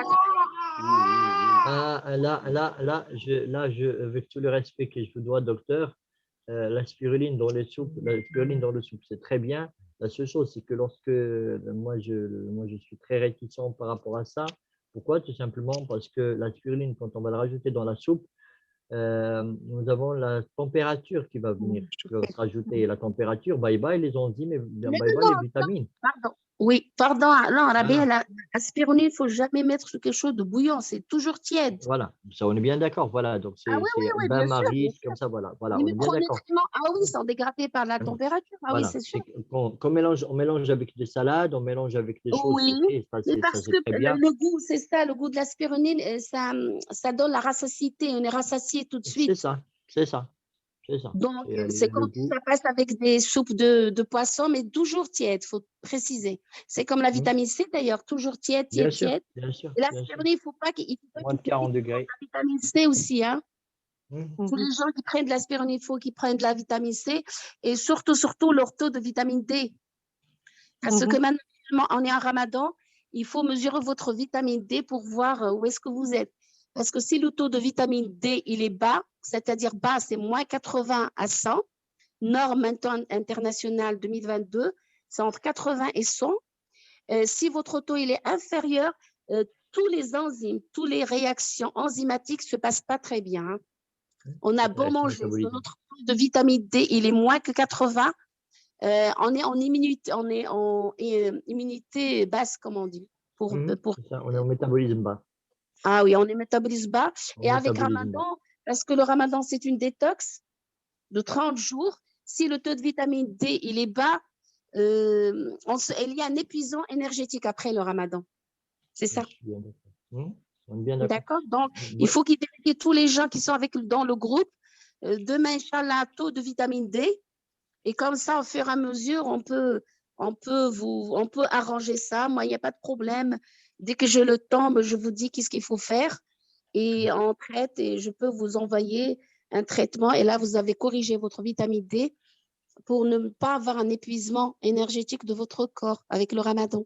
S1: Avec tout le respect que je vous dois, docteur, la spiruline dans le soupe, c'est très bien. La seule chose, c'est que moi je suis très réticent par rapport à ça. Pourquoi? Tout simplement parce que la spiruline, quand on va la rajouter dans la soupe, nous avons la température qui va venir, qui va se rajouter. Et la température, bye bye les enzymes, bye bye les vitamines.
S4: Pardon. Oui, pardon. Non, la spiruline, il ne faut jamais mettre sur quelque chose de bouillant. C'est toujours tiède.
S1: Voilà, ça, on est bien d'accord. Voilà, donc c'est bain-marie, comme ça, voilà. On est bien d'accord.
S4: Ah oui, ils sont dégradés par la température. Ah
S1: voilà.
S4: Oui, c'est sûr.
S1: On mélange avec des salades, on mélange avec des choses.
S4: Oui,
S1: ça,
S4: parce que
S1: très bien.
S4: le goût, c'est ça, le goût de la spiruline, ça donne la rassasiété. On est rassasié tout de suite.
S1: C'est ça.
S4: Donc, c'est comme ça passe avec des soupes de poisson, mais toujours tiède, il faut préciser. C'est comme la vitamine C d'ailleurs, toujours tiède.
S1: Bien sûr.
S4: Et la spiruline, il ne faut pas qu'il
S1: moins de 40 degrés.
S4: La vitamine C aussi, hein. Tous les gens qui prennent de la spiruline, il faut qu'ils prennent de la vitamine C et surtout leur taux de vitamine D. Parce que maintenant, on est en ramadan, il faut mesurer votre vitamine D pour voir où est-ce que vous êtes. Parce que si le taux de vitamine D, il est bas, c'est-à-dire bas, c'est moins 80 à 100, norme internationale 2022, c'est entre 80 et 100. Si votre taux, il est inférieur, tous les enzymes, toutes les réactions enzymatiques ne se passent pas très bien. Hein. On a beau manger, notre taux de vitamine D, il est moins que 80, on est en immunité basse, comme on dit.
S1: Ça, on est en métabolisme bas.
S4: Ah oui, on est métabolisme bas. Et avec Ramadan, parce que le Ramadan, c'est une détox de 30 jours. Si le taux de vitamine D, il est bas, il y a un épuisement énergétique après le Ramadan. C'est ça.
S1: Je suis bien d'accord. On est bien d'accord.
S4: D'accord? Donc, il
S1: Ouais.
S4: faut qu'identifier tous les gens qui sont dans le groupe. Demain, Inch'Allah, taux de vitamine D. Et comme ça, au fur et à mesure, on peut arranger ça. Moi, il n'y a pas de problème. Dès que j'ai le temps, je vous dis qu'est-ce qu'il faut faire. Et on traite et je peux vous envoyer un traitement. Et là, vous avez corrigé votre vitamine D pour ne pas avoir un épuisement énergétique de votre corps avec le ramadan.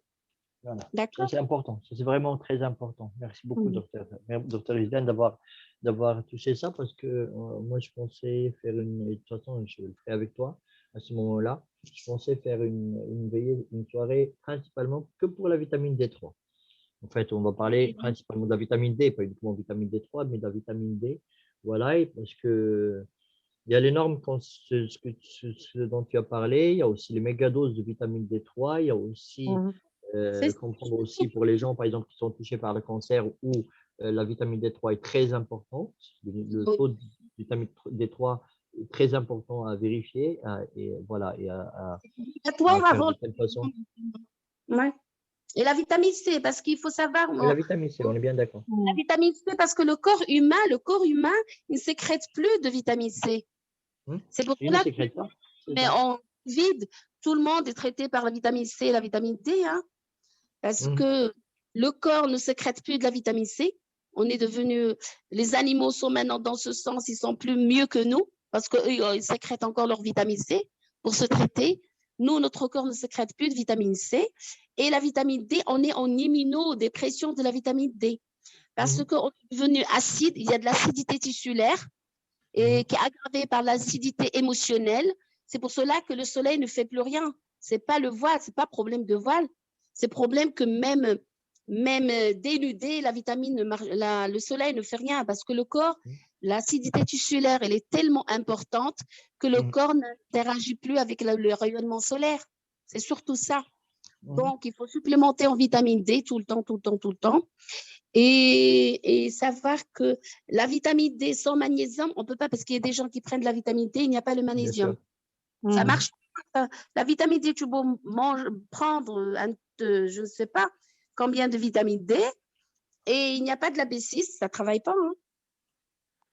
S1: Voilà. Ça,
S4: D'accord?
S1: c'est important. Ça, c'est vraiment très important. Merci beaucoup, docteur Isden, d'avoir touché ça parce que moi, je pensais faire de toute façon, je le ferai avec toi à ce moment-là. Je pensais faire une veillée, une soirée principalement que pour la vitamine D3. En fait, on va parler principalement de la vitamine D, pas uniquement de la vitamine D3, mais de la vitamine D. Voilà, et parce que il y a les normes, ce dont tu as parlé, il y a aussi les mégadoses de vitamine D3, il y a aussi
S4: C'est
S1: comprendre aussi pour les gens, par exemple, qui sont touchés par le cancer où la vitamine D3 est très importante. Le taux de vitamine D3 est très important à vérifier et voilà, et à
S4: obligatoire
S1: faire
S4: avant.
S1: de telle façon.
S4: Ouais. Et la vitamine C, parce qu'il faut savoir.
S1: Et la vitamine C, on est bien d'accord.
S4: La vitamine C, parce que le corps humain, il ne sécrète plus de vitamine C. C'est pour
S1: Il ne
S4: cela
S1: sécrète pas.
S4: mais en vide, tout le monde est traité par la vitamine C et la vitamine D, hein, parce que le corps ne sécrète plus de la vitamine C. Les animaux sont maintenant dans ce sens, ils sont plus mieux que nous, parce qu'eux, ils sécrètent encore leur vitamine C pour se traiter. Nous, notre corps ne sécrète plus de vitamine C. Et la vitamine D, on est en immunodépression de la vitamine D. Parce qu'on est devenu acide, il y a de l'acidité tissulaire et qui est aggravée par l'acidité émotionnelle. C'est pour cela que le soleil ne fait plus rien. Ce n'est pas le voile, ce n'est pas problème de voile. C'est problème que même dénudé, le soleil ne fait rien parce que le corps, l'acidité tissulaire, elle est tellement importante que le corps n'interagit plus avec le rayonnement solaire. C'est surtout ça. Donc, il faut supplémenter en vitamine D tout le temps, tout le temps, tout le temps. Et savoir que la vitamine D sans magnésium, on ne peut pas, parce qu'il y a des gens qui prennent de la vitamine D, il n'y a pas le magnésium. Ça marche pas. La vitamine D, tu peux prendre, je ne sais pas combien de vitamine D, et il n'y a pas de la B6, ça ne travaille pas. Hein.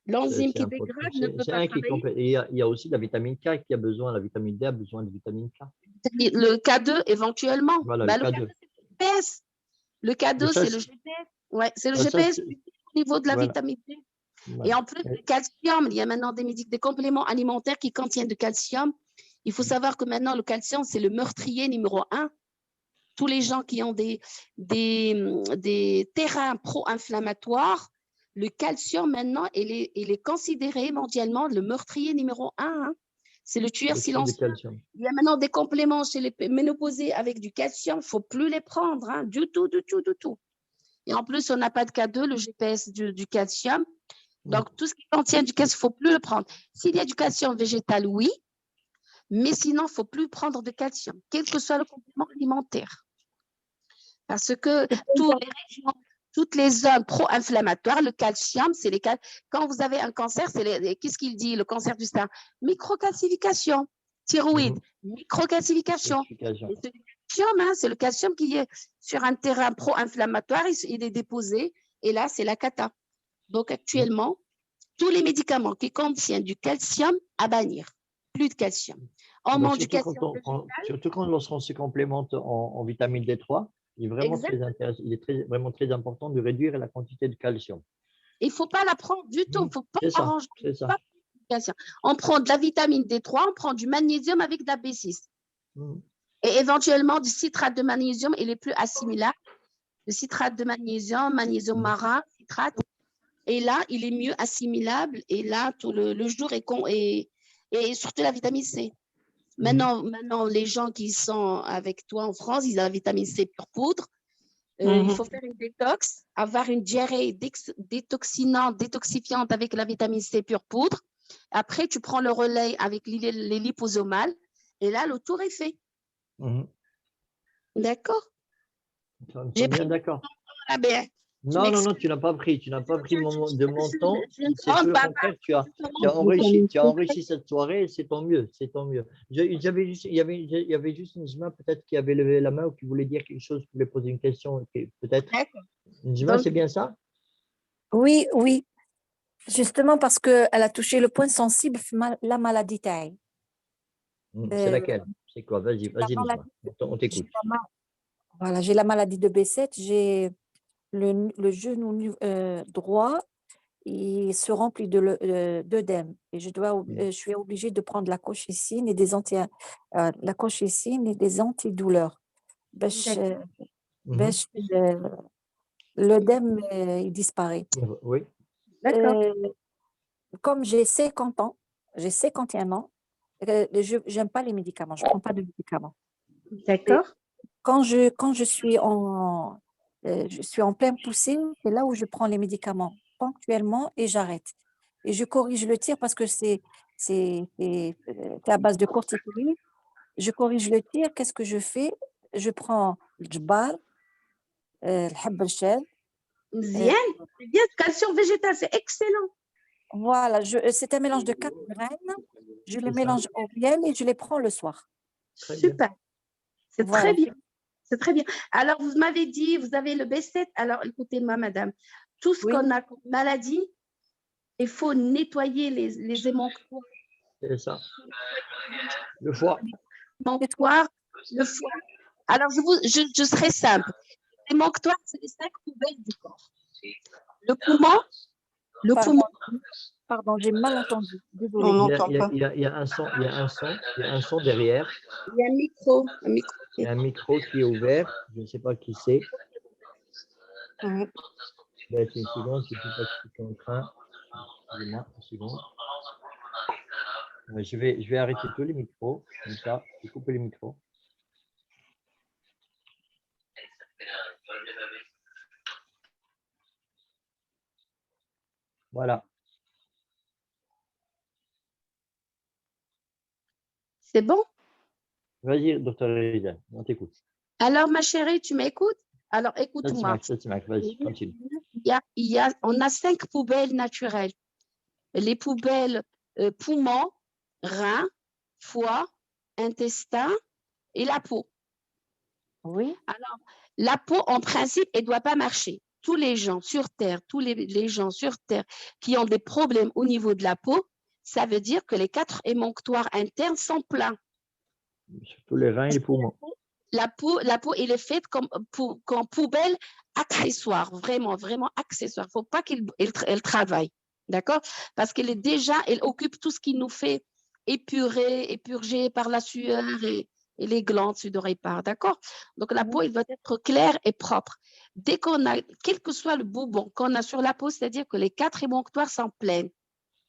S4: L'enzyme qui dégrade ne peut pas travailler.
S1: Et il y a aussi la vitamine K qui a besoin, la vitamine D a besoin de vitamine K.
S4: Le K2, éventuellement.
S1: Voilà,
S4: Bah,
S1: le K2.
S4: Le K2, c'est le GPS. Ouais, c'est le GPS au niveau de la vitamine D. Voilà. Et en plus, le calcium, il y a maintenant des compléments alimentaires qui contiennent du calcium. Il faut savoir que maintenant, le calcium, c'est le meurtrier numéro 1. Tous les gens qui ont des terrains pro-inflammatoires, le calcium, maintenant, il est considéré mondialement le meurtrier numéro 1. Hein. C'est le tueur silencieux. Il y a maintenant des compléments chez les ménopausés avec du calcium. Il ne faut plus les prendre, hein, du tout, du tout, du tout. Et en plus, on n'a pas de K2, le GPS du calcium. Donc, tout ce qui contient du calcium, il ne faut plus le prendre. S'il y a du calcium végétal, oui. Mais sinon, il ne faut plus prendre de calcium, quel que soit le complément alimentaire. Parce que toutes les zones pro-inflammatoires, le calcium, c'est quand vous avez un cancer, qu'est-ce qu'il dit, le cancer du sein? Microcalcification. Thyroïde, microcalcification. C'est le calcium qui est sur un terrain pro-inflammatoire, il est déposé, et là, c'est la cata. Donc, actuellement, tous les médicaments qui contiennent du calcium, à bannir. Plus de calcium. On mange du calcium.
S1: Surtout quand lorsqu'on se complémente en vitamine D3, il est vraiment très intéressant, il est vraiment très important de réduire la quantité de calcium.
S4: Il ne faut pas la prendre du tout. Il ne faut pas arranger.
S1: C'est ça.
S4: On prend de la vitamine D3, on prend du magnésium avec de la B6. Et éventuellement du citrate de magnésium, il est plus assimilable. Le citrate de magnésium, magnésium marin, citrate. Et là, il est mieux assimilable. Et là, tout le jour et surtout la vitamine C. Maintenant, les gens qui sont avec toi en France, ils ont la vitamine C pure poudre. Il faut faire une détox, avoir une diarrhée détoxinante, détoxifiante avec la vitamine C pure poudre. Après, tu prends le relais avec les liposomales. Et là, le tour est fait. D'accord.
S1: J'ai bien d'accord. Non, non, non, tu n'as pas pris. Tu n'as pas pris de mon temps. C'est tout le contraire. Tu as enrichi cette soirée. C'est tant mieux. C'est tant mieux. Il y avait juste Njima peut-être qui avait levé la main ou qui voulait dire quelque chose, qui voulait poser une question. Peut-être. Njima, c'est bien ça?
S5: Oui, oui. Justement parce qu'elle a touché le point sensible, la maladie taille.
S1: C'est laquelle? C'est quoi? Vas-y, Njima. On t'écoute.
S5: Voilà, j'ai la maladie de B7, j'ai le genou droit, il se remplit d'œdème et je suis obligée de prendre la colchicine et des antidouleurs. L'œdème, il disparaît.
S1: Oui.
S5: Comme j'ai 51 ans, je n'aime pas les médicaments, je ne prends pas de médicaments.
S3: D'accord.
S5: Quand je suis en pleine poussée, c'est là où je prends les médicaments ponctuellement et j'arrête. Et je corrige le tir parce que c'est à base de corticoïdes. Je corrige le tir, qu'est-ce que je fais? Je prends le djbal, le hab el-shel.
S4: Bien, c'est bien, calcium végétal, c'est excellent.
S5: Voilà, c'est un mélange de 4 graines. Je les mélange au miel et je les prends le soir.
S4: Super, c'est très bien. C'est très bien. Alors, vous m'avez dit, vous avez le B7. Alors, écoutez-moi, madame, tout ce qu'on a comme maladie, il faut nettoyer les émonctoires.
S1: C'est ça. Le foie.
S4: Le foie. Alors, je serai simple. Les émonctoires, c'est les 5 poubelles du corps. Le poumon.
S5: Pardon, j'ai mal entendu. Désolée.
S2: On n'entend pas.
S1: Il y a un son derrière.
S4: Il y a un micro.
S1: Il y a un micro qui est ouvert. Je ne sais pas qui c'est. Une seconde, je ne sais pas qui est en train. Excusez-moi, une seconde. Je vais arrêter tous les micros. Comme ça, je vais couper les micros. Voilà.
S4: C'est bon?
S1: Vas-y, docteur Rizal, on t'écoute.
S4: Alors, ma chérie, tu m'écoutes? Alors, écoute-moi.
S1: Vas-y, continue.
S4: On a 5 poubelles naturelles. Les poubelles poumons, reins, foie, intestin et la peau.
S5: Oui.
S4: Alors, la peau, en principe, elle ne doit pas marcher. Tous les gens sur Terre, les gens sur Terre qui ont des problèmes au niveau de la peau, ça veut dire que les 4 émonctoires internes sont pleins.
S1: Surtout les reins et les poumons.
S4: La peau, elle est faite comme poubelle accessoire, vraiment, vraiment accessoire. Il ne faut pas qu'elle travaille, d'accord? Parce qu'elle occupe tout ce qui nous fait épurer et purger par la sueur et les glandes sudoripare, d'accord? Donc, la peau, elle doit être claire et propre. Dès qu'on a, quel que soit le boubon qu'on a sur la peau, c'est-à-dire que les 4 émonctoires sont pleins,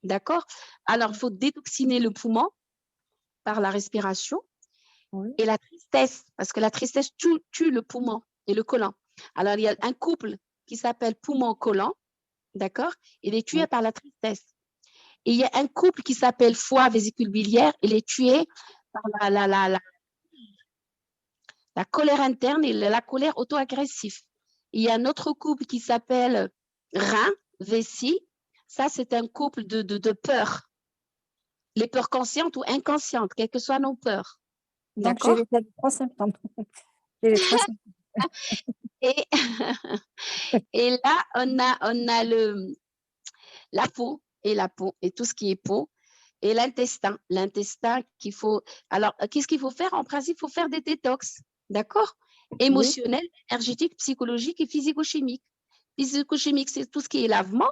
S4: d'accord? Alors, il faut détoxiner le poumon par la respiration. Et la tristesse, parce que la tristesse tue le poumon et le côlon. Alors, il y a un couple qui s'appelle poumon-côlon, d'accord? Il est tué par la tristesse. Et il y a un couple qui s'appelle foie vésicule biliaire, il est tué par la colère interne et la colère auto-agressive. Il y a un autre couple qui s'appelle rein, vessie. Ça, c'est un couple de peurs. Les peurs conscientes ou inconscientes, quelles que soient nos peurs.
S5: Donc, j'ai les 3 symptômes.
S4: Et là, on a la peau et tout ce qui est peau et l'intestin. L'intestin qu'il faut… Alors, qu'est-ce qu'il faut faire? En principe, il faut faire des détox, d'accord? Émotionnel, énergétique, psychologique et physico-chimique. Physico-chimique, c'est tout ce qui est lavement,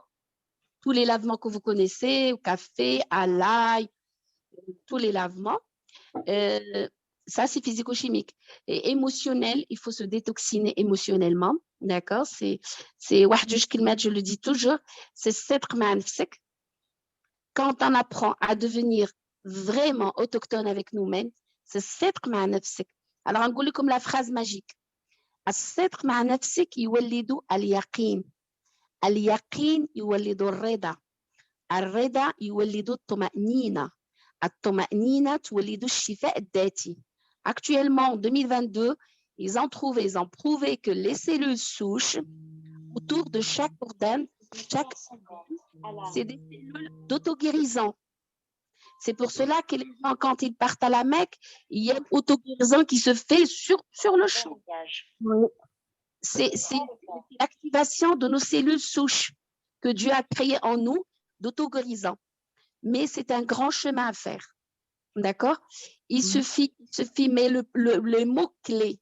S4: tous les lavements que vous connaissez, au café, à l'ail, tous les lavements. Ça, c'est physico-chimique. Et émotionnel, il faut se détoxiner émotionnellement. D'accord? C'est je le dis toujours, c'est s'être magnifique. Quand on apprend à devenir vraiment autochtone avec nous-mêmes, c'est s'être magnifique. Alors, on dit comme la phrase magique. الصدق مع نفسك يولد اليقين. اليقين يولد الرضا. الرضا يولد الطمأنينة. الطمأنينة تولد الشفاء الذاتي. Actuellement, en 2022, ils ont prouvé que les cellules souches autour de chaque organe, c'est des cellules d'auto-guérison. C'est pour cela que les gens, quand ils partent à la Mecque, il y a une auto-guérison qui se fait sur le champ. C'est l'activation de nos cellules souches que Dieu a créées en nous d'auto-guérison. Mais c'est un grand chemin à faire. D'accord? Il suffit, mais le mot-clé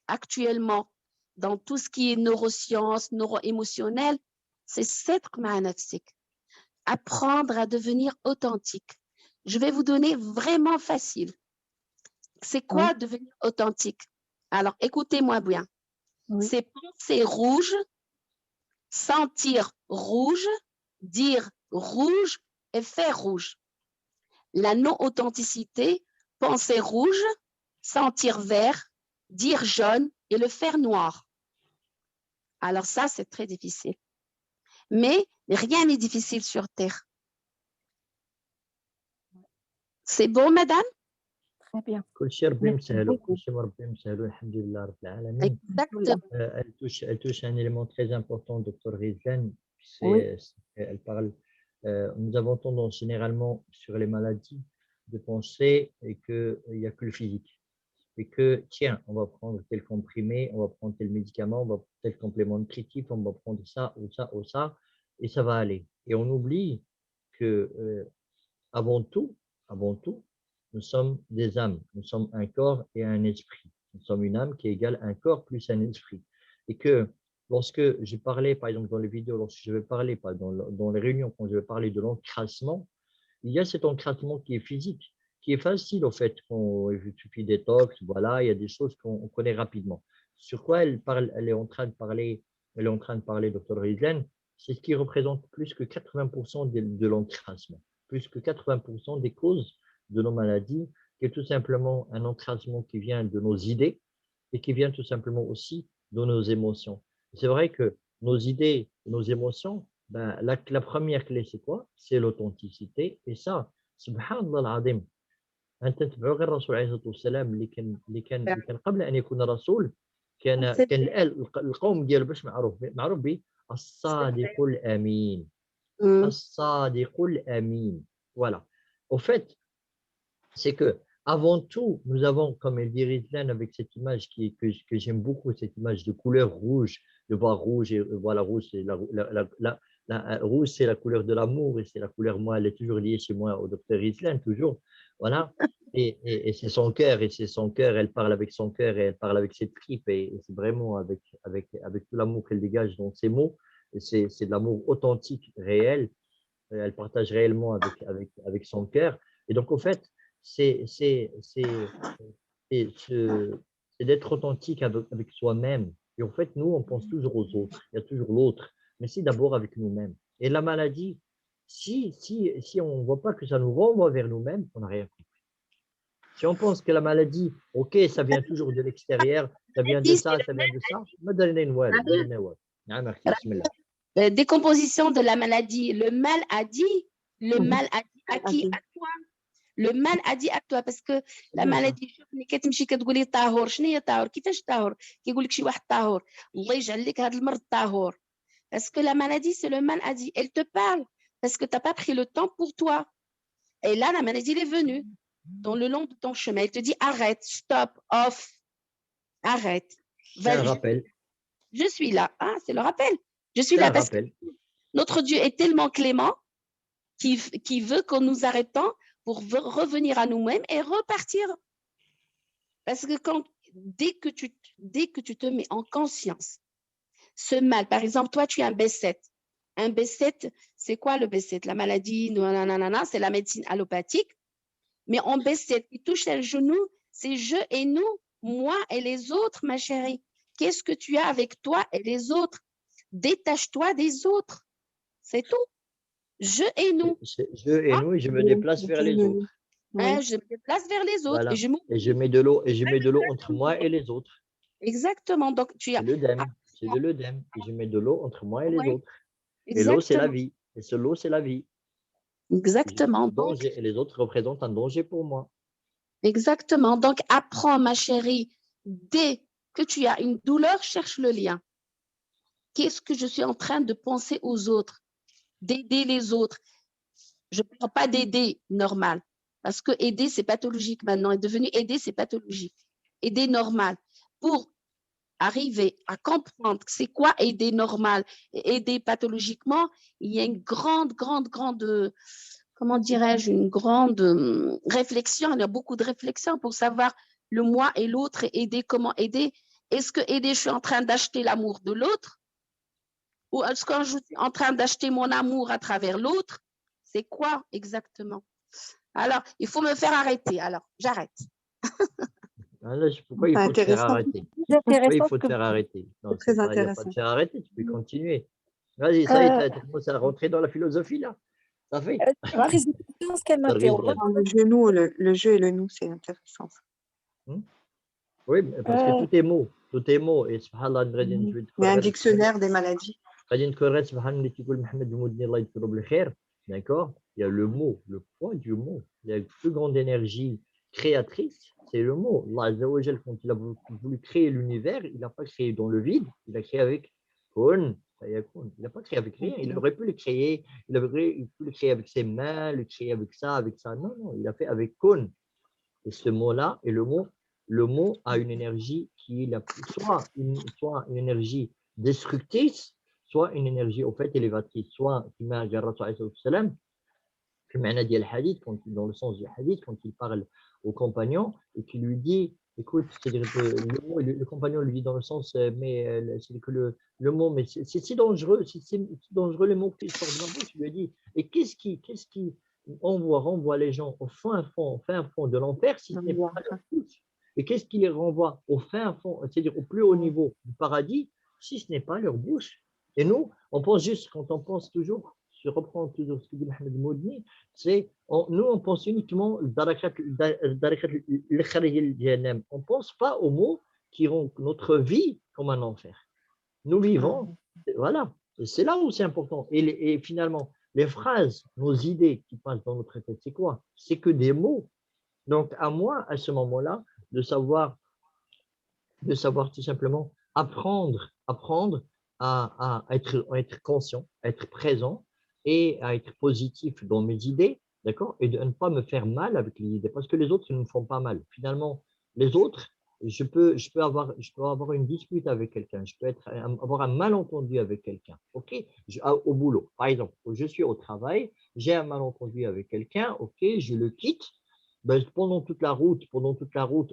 S4: actuellement dans tout ce qui est neurosciences, neuro-émotionnel, c'est sidq ma'a nafsik. Apprendre à devenir authentique. Je vais vous donner vraiment facile. C'est quoi devenir authentique? Alors, écoutez-moi bien. C'est penser rouge, sentir rouge, dire rouge et faire rouge. La non-authenticité, penser rouge, sentir vert, dire jaune et le faire noir. Alors ça, c'est très difficile. Mais rien n'est difficile sur Terre. C'est bon, madame?
S5: Très bien.
S4: Exactement.
S1: Elle touche un élément très important, Dr. Rizlan. Elle parle, nous avons tendance généralement sur les maladies de penser qu'il n'y a que le physique. Et que, tiens, on va prendre tel comprimé, on va prendre tel médicament, on va prendre tel complément nutritif, on va prendre ça ou ça ou ça, et ça va aller. Et on oublie que, avant tout, nous sommes des âmes. Nous sommes un corps et un esprit. Nous sommes une âme qui égale un corps plus un esprit. Et que lorsque je parlais, par exemple, dans les vidéos, lorsque je vais parler, dans les réunions, quand je vais parler de l'encrassement, il y a cet encrassement qui est physique, qui est facile au fait. Il suffit des tox, voilà, il y a des choses qu'on connaît rapidement. Sur quoi elle parle, elle est en train de parler, Dr. Rizlan, c'est ce qui représente plus que 80% de l'encrassement, plus que 80% des causes de nos maladies, qui est tout simplement un encrassement qui vient de nos idées et qui vient tout simplement aussi de nos émotions. C'est vrai que nos idées, nos émotions, ben, la première clé, c'est quoi? C'est l'authenticité. Et ça, subhanallah al-azim, أنت تتبعوا غير الرسول عليه الصلاة والسلام اللي كان قبل أن يكون رسول كان القوم ديالو باش معروف به الصادق الأمين. الصادق الأمين. Voilà. Au fait, c'est que avant tout, nous avons, comme elle dit Rizlan, avec cette image que j'aime beaucoup, cette image de couleur rouge, de voir rouge, et voilà, rouge, c'est rouge, c'est la couleur de l'amour, et c'est la couleur, moi, elle est toujours liée chez moi au docteur Rizlan, toujours, voilà, et c'est son cœur, elle parle avec son cœur, et elle parle avec ses tripes, et c'est vraiment avec tout l'amour qu'elle dégage dans ses mots, c'est de l'amour authentique, réel, elle partage réellement avec son cœur, et donc, au fait, c'est d'être authentique avec soi-même. Et en fait, nous, on pense toujours aux autres. Il y a toujours l'autre. Mais c'est d'abord avec nous-mêmes. Et la maladie, si on ne voit pas que ça nous renvoie vers nous-mêmes, on n'a rien compris. Si on pense que la maladie, OK, ça vient toujours de l'extérieur, ça vient de ça, ça vient de ça,
S4: décomposition de la maladie. Le mal a dit à qui? À toi. Le mal a dit à toi parce que la maladie شوفني كتمشي كتقولي طاهور شنو هي طاهور كيفاش طاهور كيقول لك شي واحد طاهور الله يجعل لك هذا المرض طاهور parce que la maladie c'est le mal a dit elle te parle parce que tu n'as pas pris le temps pour toi et là la maladie elle est venue dans le long de ton chemin elle te dit arrête stop off arrête
S1: c'est un rappel
S4: je suis là c'est le rappel je suis là parce que notre Dieu est tellement clément qui veut que nous arrêtons pour revenir à nous-mêmes et repartir. Parce que dès que tu te mets en conscience, ce mal, par exemple, toi, tu as un B7. Un B7, c'est quoi le B7? La maladie, c'est la médecine allopathique. Mais en B7, qui touche le genou, c'est je et nous, moi et les autres, ma chérie. Qu'est-ce que tu as avec toi et les autres? Détache-toi des autres. C'est tout. Je et nous.
S1: Je et nous, et je me déplace vers les autres.
S4: Je me déplace vers les autres.
S1: Voilà. Et je mets de l'eau entre moi et les autres.
S4: Exactement. Donc, tu as.
S1: C'est de l'œdème. Et je mets de l'eau entre moi et les autres. Et l'eau, c'est la vie. Et l'eau, c'est la vie.
S4: Exactement. Donc,
S1: et les autres représentent un danger pour moi.
S4: Exactement. Donc, apprends, ma chérie, dès que tu as une douleur, cherche le lien. qu'est-ce que je suis en train de penser aux autres, d'aider les autres. Je ne parle pas d'aider normal, parce que aider, c'est pathologique maintenant. Est devenu aider, c'est pathologique. Aider normal. Pour arriver à comprendre c'est quoi aider normal et aider pathologiquement, il y a une grande, comment dirais-je, une grande réflexion. Il y a beaucoup de réflexions pour savoir le moi et l'autre et aider, comment aider. Est-ce que aider, je suis en train d'acheter l'amour de l'autre? Ou est-ce que je suis en train d'acheter mon amour à travers l'autre? C'est quoi exactement? Alors, il faut me faire arrêter. Alors, j'arrête.
S1: Pourquoi il faut te faire arrêter? Pourquoi il faut te faire arrêter? Non,
S2: très
S1: il n'y a pas
S2: intéressant.
S1: de faire arrêter, tu peux continuer. Vas-y, ça y est, tu commences à rentrer dans la philosophie là. Ça fait?
S5: Prise de conscience qu'elle m'a fait.
S2: Le jeu et le nous, c'est intéressant.
S1: Oui, parce que tout est mots. Tout est mots. Et subhanallah,
S2: il y a un dictionnaire des maladies. D'accord?
S1: Il y a le mot, le poids du mot. Il y a la plus grande énergie créatrice, c'est le mot. Allah Azza wa Jal, quand il a voulu créer l'univers, il n'a pas créé dans le vide, il a créé avec Kun. Il n'a pas créé avec rien. Il aurait pu le créer, il aurait pu le créer avec ses mains, le créer avec ça. Non, non, il a fait avec Kun. Et ce mot-là, et le mot a une énergie qui est soit une énergie destructrice, soit une énergie au fait élévatrice, soit dans le sens du hadith, quand il parle au compagnon et qui lui dit, écoute, c'est-à-dire que le compagnon lui dit dans le sens, mais c'est que le mot, mais c'est si dangereux, c'est dangereux les mots qui sortent de la bouche. Il lui dit, et qu'est-ce qui renvoie les gens au fin fond de l'enfer si ce n'est pas leur bouche? Et qu'est-ce qui les renvoie au fin fond, c'est-à-dire au plus haut niveau du paradis, si ce n'est pas leur bouche? Et nous, on pense juste, quand on pense toujours, je reprends toujours ce que dit Mohamed Moudni, c'est, nous, on pense uniquement on ne pense pas aux mots qui rendent notre vie comme un enfer. Nous vivons, voilà, et c'est là où c'est important. Et finalement, les phrases, nos idées qui passent dans notre tête, c'est quoi? C'est que des mots. Donc, à moi, à ce moment-là, de savoir tout simplement apprendre à être conscient, à être présent et à être positif dans mes idées, d'accord? Et de ne pas me faire mal avec les idées, parce que les autres, ils ne me font pas mal. Finalement, les autres, je peux avoir une dispute avec quelqu'un, je peux avoir un malentendu avec quelqu'un, ok? Au boulot, par exemple, je suis au travail, j'ai un malentendu avec quelqu'un, ok, je le quitte. Ben, pendant toute la route,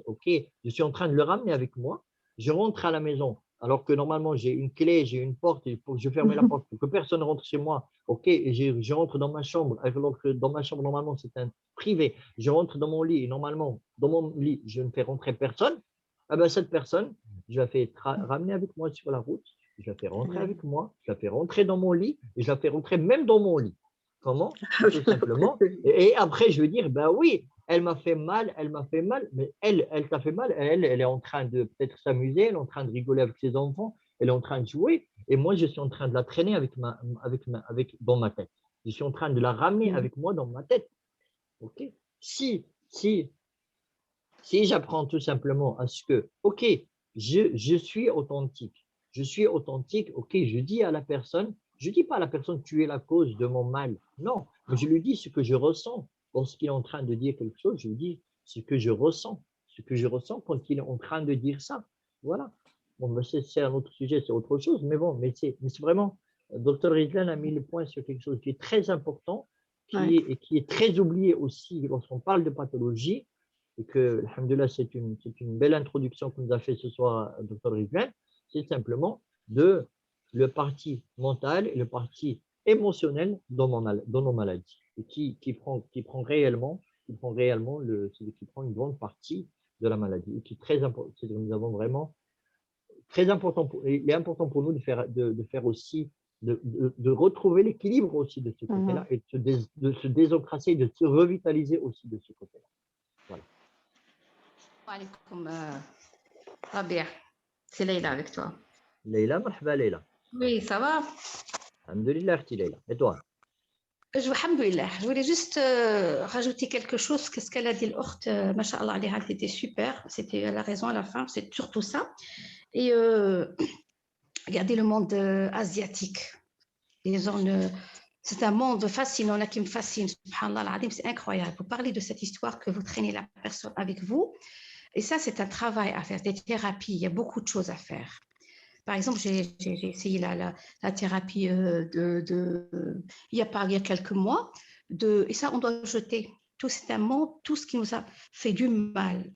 S1: ok, je suis en train de le ramener avec moi. Je rentre à la maison, alors que normalement j'ai une clé, j'ai une porte, il faut que je ferme la porte pour que personne ne rentre chez moi. Ok, et je rentre dans ma chambre, alors que dans ma chambre, normalement, c'est un privé. Je rentre dans mon lit, et normalement, dans mon lit, je ne fais rentrer personne. Ah ben, cette personne, je la fais ramener avec moi sur la route, je la fais rentrer avec moi, je la fais rentrer dans mon lit, et je la fais rentrer même dans mon lit. Comment? Tout simplement. Et après, je vais dire, ben oui, elle m'a fait mal, mais elle t'a fait mal, elle est en train de peut-être s'amuser, elle est en train de rigoler avec ses enfants, elle est en train de jouer, et moi, je suis en train de la traîner dans ma tête. Je suis en train de la ramener avec moi dans ma tête. Ok? Si j'apprends tout simplement à ce que, ok, je suis authentique, ok, je dis à la personne, je ne dis pas à la personne, tu es la cause de mon mal, non, mais je lui dis ce que je ressens. Lorsqu'il est en train de dire quelque chose, je lui dis ce que je ressens quand il est en train de dire ça. Voilà. Bon, c'est un autre sujet, c'est autre chose, mais bon, mais c'est vraiment, Dr Rizlan a mis le point sur quelque chose qui est très important, qui est très oublié aussi lorsqu'on parle de pathologie, et que, alhamdoulilah, c'est une belle introduction que nous a fait ce soir Dr Rizlan, c'est simplement le parti mental et le parti émotionnel dans nos maladies, et qui prend réellement une grande partie de la maladie, et qui est très important. Nous avons vraiment très important, il est important pour nous de faire aussi, de retrouver l'équilibre aussi de ce côté-là, et de se désencrasser, de se revitaliser aussi de ce côté-là. Voilà.
S3: Alaikum, Rabia. C'est Leïla avec toi.
S1: Leïla, marhaba Leïla.
S3: Oui, ça va?
S1: Alhamdulillah, Leïla. Et toi?
S3: Alhamdulillah. Je voulais juste rajouter quelque chose. Qu'est-ce qu'elle a dit, l'orte, Masha'Allah, c'était super. Elle a raison à la fin, c'est surtout ça. Et regardez le monde asiatique. C'est un monde fascinant là qui me fascine. Subhanallah al-Azim, c'est incroyable. Vous parlez de cette histoire que vous traînez la personne avec vous. Et ça, c'est un travail à faire, des thérapies. Il y a beaucoup de choses à faire. Par exemple, j'ai essayé la thérapie il y a quelques mois. Et ça, on doit jeter. Tout c'est un monde, tout ce qui nous a fait du mal,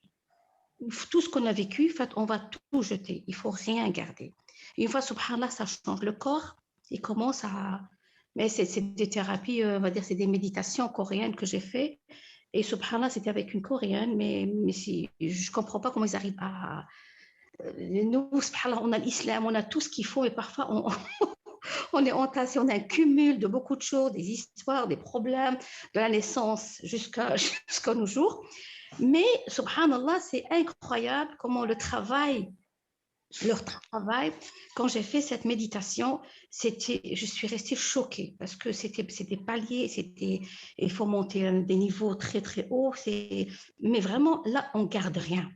S3: tout ce qu'on a vécu, en fait, on va tout jeter. Il ne faut rien garder. Et une fois, subhanallah, ça change. Le corps, il commence à... Mais c'est des thérapies, on va dire, c'est des méditations coréennes que j'ai fait. Et subhanallah, c'était avec une coréenne, mais si, je ne comprends pas comment ils arrivent à... Nous, subhanallah, on a l'islam, on a tout ce qu'il faut, et parfois, on est entassé, on a un cumul de beaucoup de choses, des histoires, des problèmes, de la naissance jusqu'à nos jours. Mais, subhanallah, c'est incroyable comment leur travail, quand j'ai fait cette méditation, je suis restée choquée parce que c'était palier, il faut monter des niveaux très, très hauts. Mais vraiment, là, on garde rien.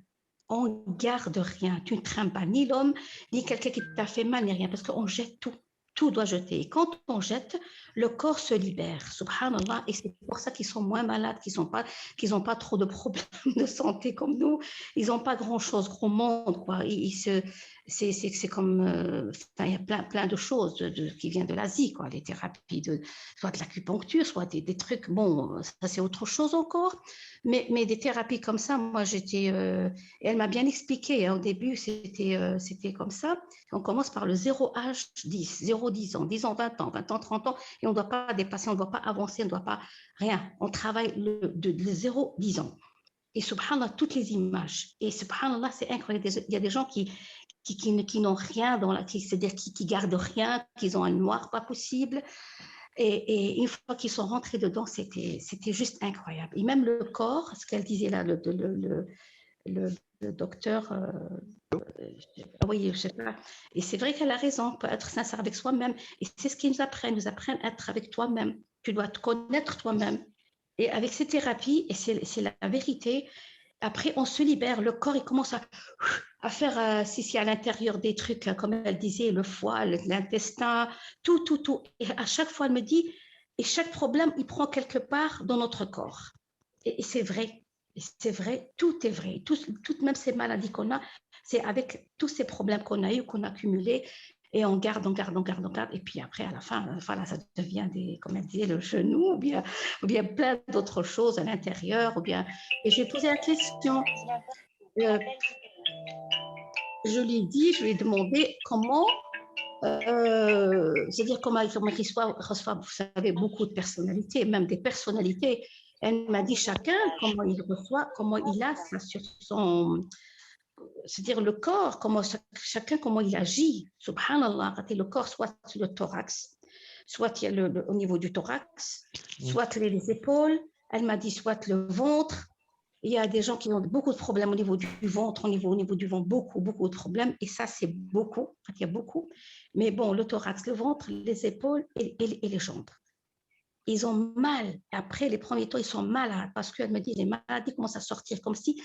S3: On garde rien. Tu ne traînes pas ni l'homme, ni quelqu'un qui t'a fait mal, ni rien, parce qu'on jette tout. Tout doit jeter. Et quand on jette, le corps se libère, subhanallah, et c'est pour ça qu'ils sont moins malades, qu'ils n'ont pas trop de problèmes de santé comme nous. Ils n'ont pas grand-chose, gros monde, quoi. C'est comme, il y a plein de choses qui viennent de l'Asie, quoi. Les thérapies, soit de l'acupuncture, soit des trucs, bon, ça c'est autre chose encore, mais des thérapies comme ça, moi j'étais, et elle m'a bien expliqué, hein, au début c'était comme ça. On commence par le 0H10, 0-10 ans, 10 ans, 20 ans, 20 ans, 30 ans, et on ne doit pas dépasser, on ne doit pas avancer, on ne doit pas rien. On travaille de 0-10 ans. Et subhanallah, toutes les images. Et subhanallah, c'est incroyable. Il y a des gens qui n'ont rien, c'est-à-dire qui gardent rien, qui ont un noir pas possible. Et une fois qu'ils sont rentrés dedans, c'était juste incroyable. Et même le corps, ce qu'elle disait là, le docteur, oui, je sais pas. Et c'est vrai qu'elle a raison, on peut être sincère avec soi-même. Et c'est ce qu'ils nous apprennent à être avec toi-même. Tu dois te connaître toi-même. Et avec ces thérapies, et c'est la vérité, après, on se libère, le corps, il commence à faire, si à l'intérieur des trucs, comme elle disait, le foie, l'intestin, tout. Et à chaque fois, elle me dit, et chaque problème, il prend quelque part dans notre corps. Et c'est vrai, tout est vrai. Toutes même ces maladies qu'on a, c'est avec tous ces problèmes qu'on a eu, qu'on a accumulés, et on garde, et puis après, à la fin, voilà, ça devient comme elle disait, le genou, ou bien plein d'autres choses à l'intérieur, ou bien... Et j'ai posé la question, je lui ai demandé comment, c'est-à-dire comment il reçoit, vous savez, beaucoup de personnalités, même des personnalités. Elle m'a dit chacun comment il reçoit, comment il a ça sur son... C'est-à-dire le corps, chacun comment il agit. Subhanallah, le corps, soit sur le thorax, soit il y a au niveau du thorax, soit les épaules. Elle m'a dit soit le ventre. Il y a des gens qui ont beaucoup de problèmes au niveau du ventre, au niveau du ventre, beaucoup de problèmes. Et ça, c'est beaucoup. Il y a beaucoup. Mais bon, le thorax, le ventre, les épaules et les jambes. Ils ont mal. Après, les premiers temps, ils sont malades parce qu'elle me dit les maladies commencent à sortir comme si...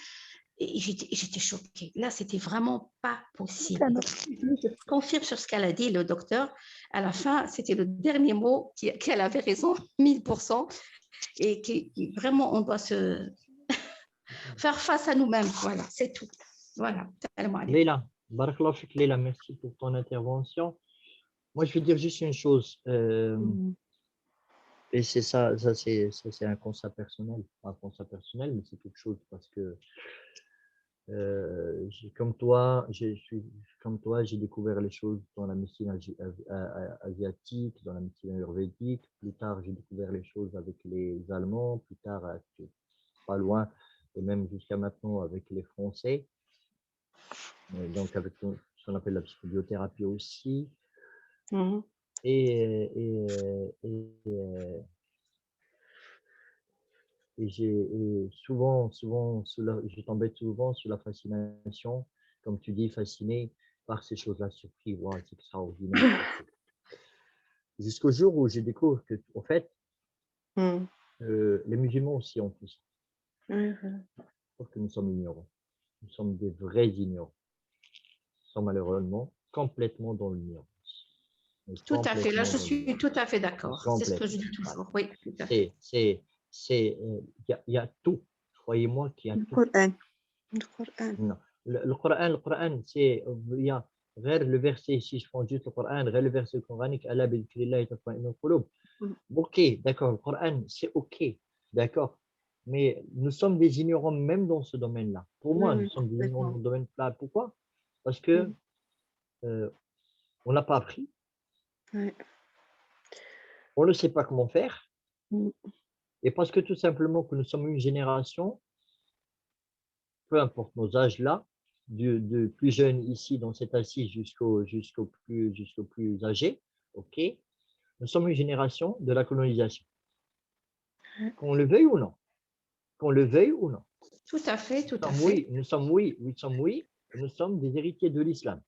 S3: Et j'étais choquée. Là, c'était vraiment pas possible. Je confirme sur ce qu'elle a dit, le docteur. À la fin, c'était le dernier mot qu'elle avait raison, 1000%. Et qui vraiment, on doit se faire face à nous-mêmes. Voilà, c'est tout. Voilà.
S1: Leila, barakallahu fik, Leila, merci pour ton intervention. Moi, je vais dire juste une chose. Et c'est ça c'est un constat personnel. Pas un constat personnel, mais c'est quelque chose parce que comme toi, j'ai découvert les choses dans la médecine asiatique, dans la médecine ayurvédique. Plus tard, j'ai découvert les choses avec les Allemands. Plus tard, pas loin, et même jusqu'à maintenant avec les Français. Donc, avec ce qu'on appelle la psychobiothérapie aussi. Et je tombais souvent sur la fascination, comme tu dis, fasciné par ces choses-là, surpris, wow, c'est extraordinaire. Jusqu'au jour où je découvre que, en fait, les musulmans aussi ont tout ça. Sauf que nous sommes ignorants. Nous sommes des vrais ignorants. Sans malheureusement, complètement dans l'ignorance.
S3: Tout à fait, là je
S1: Complètement dans
S3: suis
S1: l'ignorance.
S3: tout à fait d'accord. C'est ce que je dis
S1: Voilà.
S3: toujours. Oui, tout à fait.
S1: Il y a tout. Croyez-moi qu'il y a
S2: Le
S1: tout.
S2: Coran. Le Coran.
S1: Non. Le Coran, c'est, il y a le verset, si je prends juste le Coran, le verset coranique, Allah bi dhikrillahi tatma'innul qulub. Ok, d'accord, le Coran, c'est ok, d'accord. Mais nous sommes des ignorants même dans ce domaine-là. Pour moi, nous sommes des ignorants dans ce domaine-là. Pourquoi? Parce que on n'a pas appris.
S2: Ouais.
S1: On ne sait pas comment faire.
S2: Mm.
S1: Et parce que tout simplement que nous sommes une génération, peu importe nos âges là, de plus jeunes ici dans cette assise jusqu'au plus âgés, ok, nous sommes une génération de la colonisation. Qu'on le veuille ou non. Qu'on le veuille ou non.
S3: Tout à fait, tout à fait.
S1: Oui, nous sommes des héritiers de l'islam.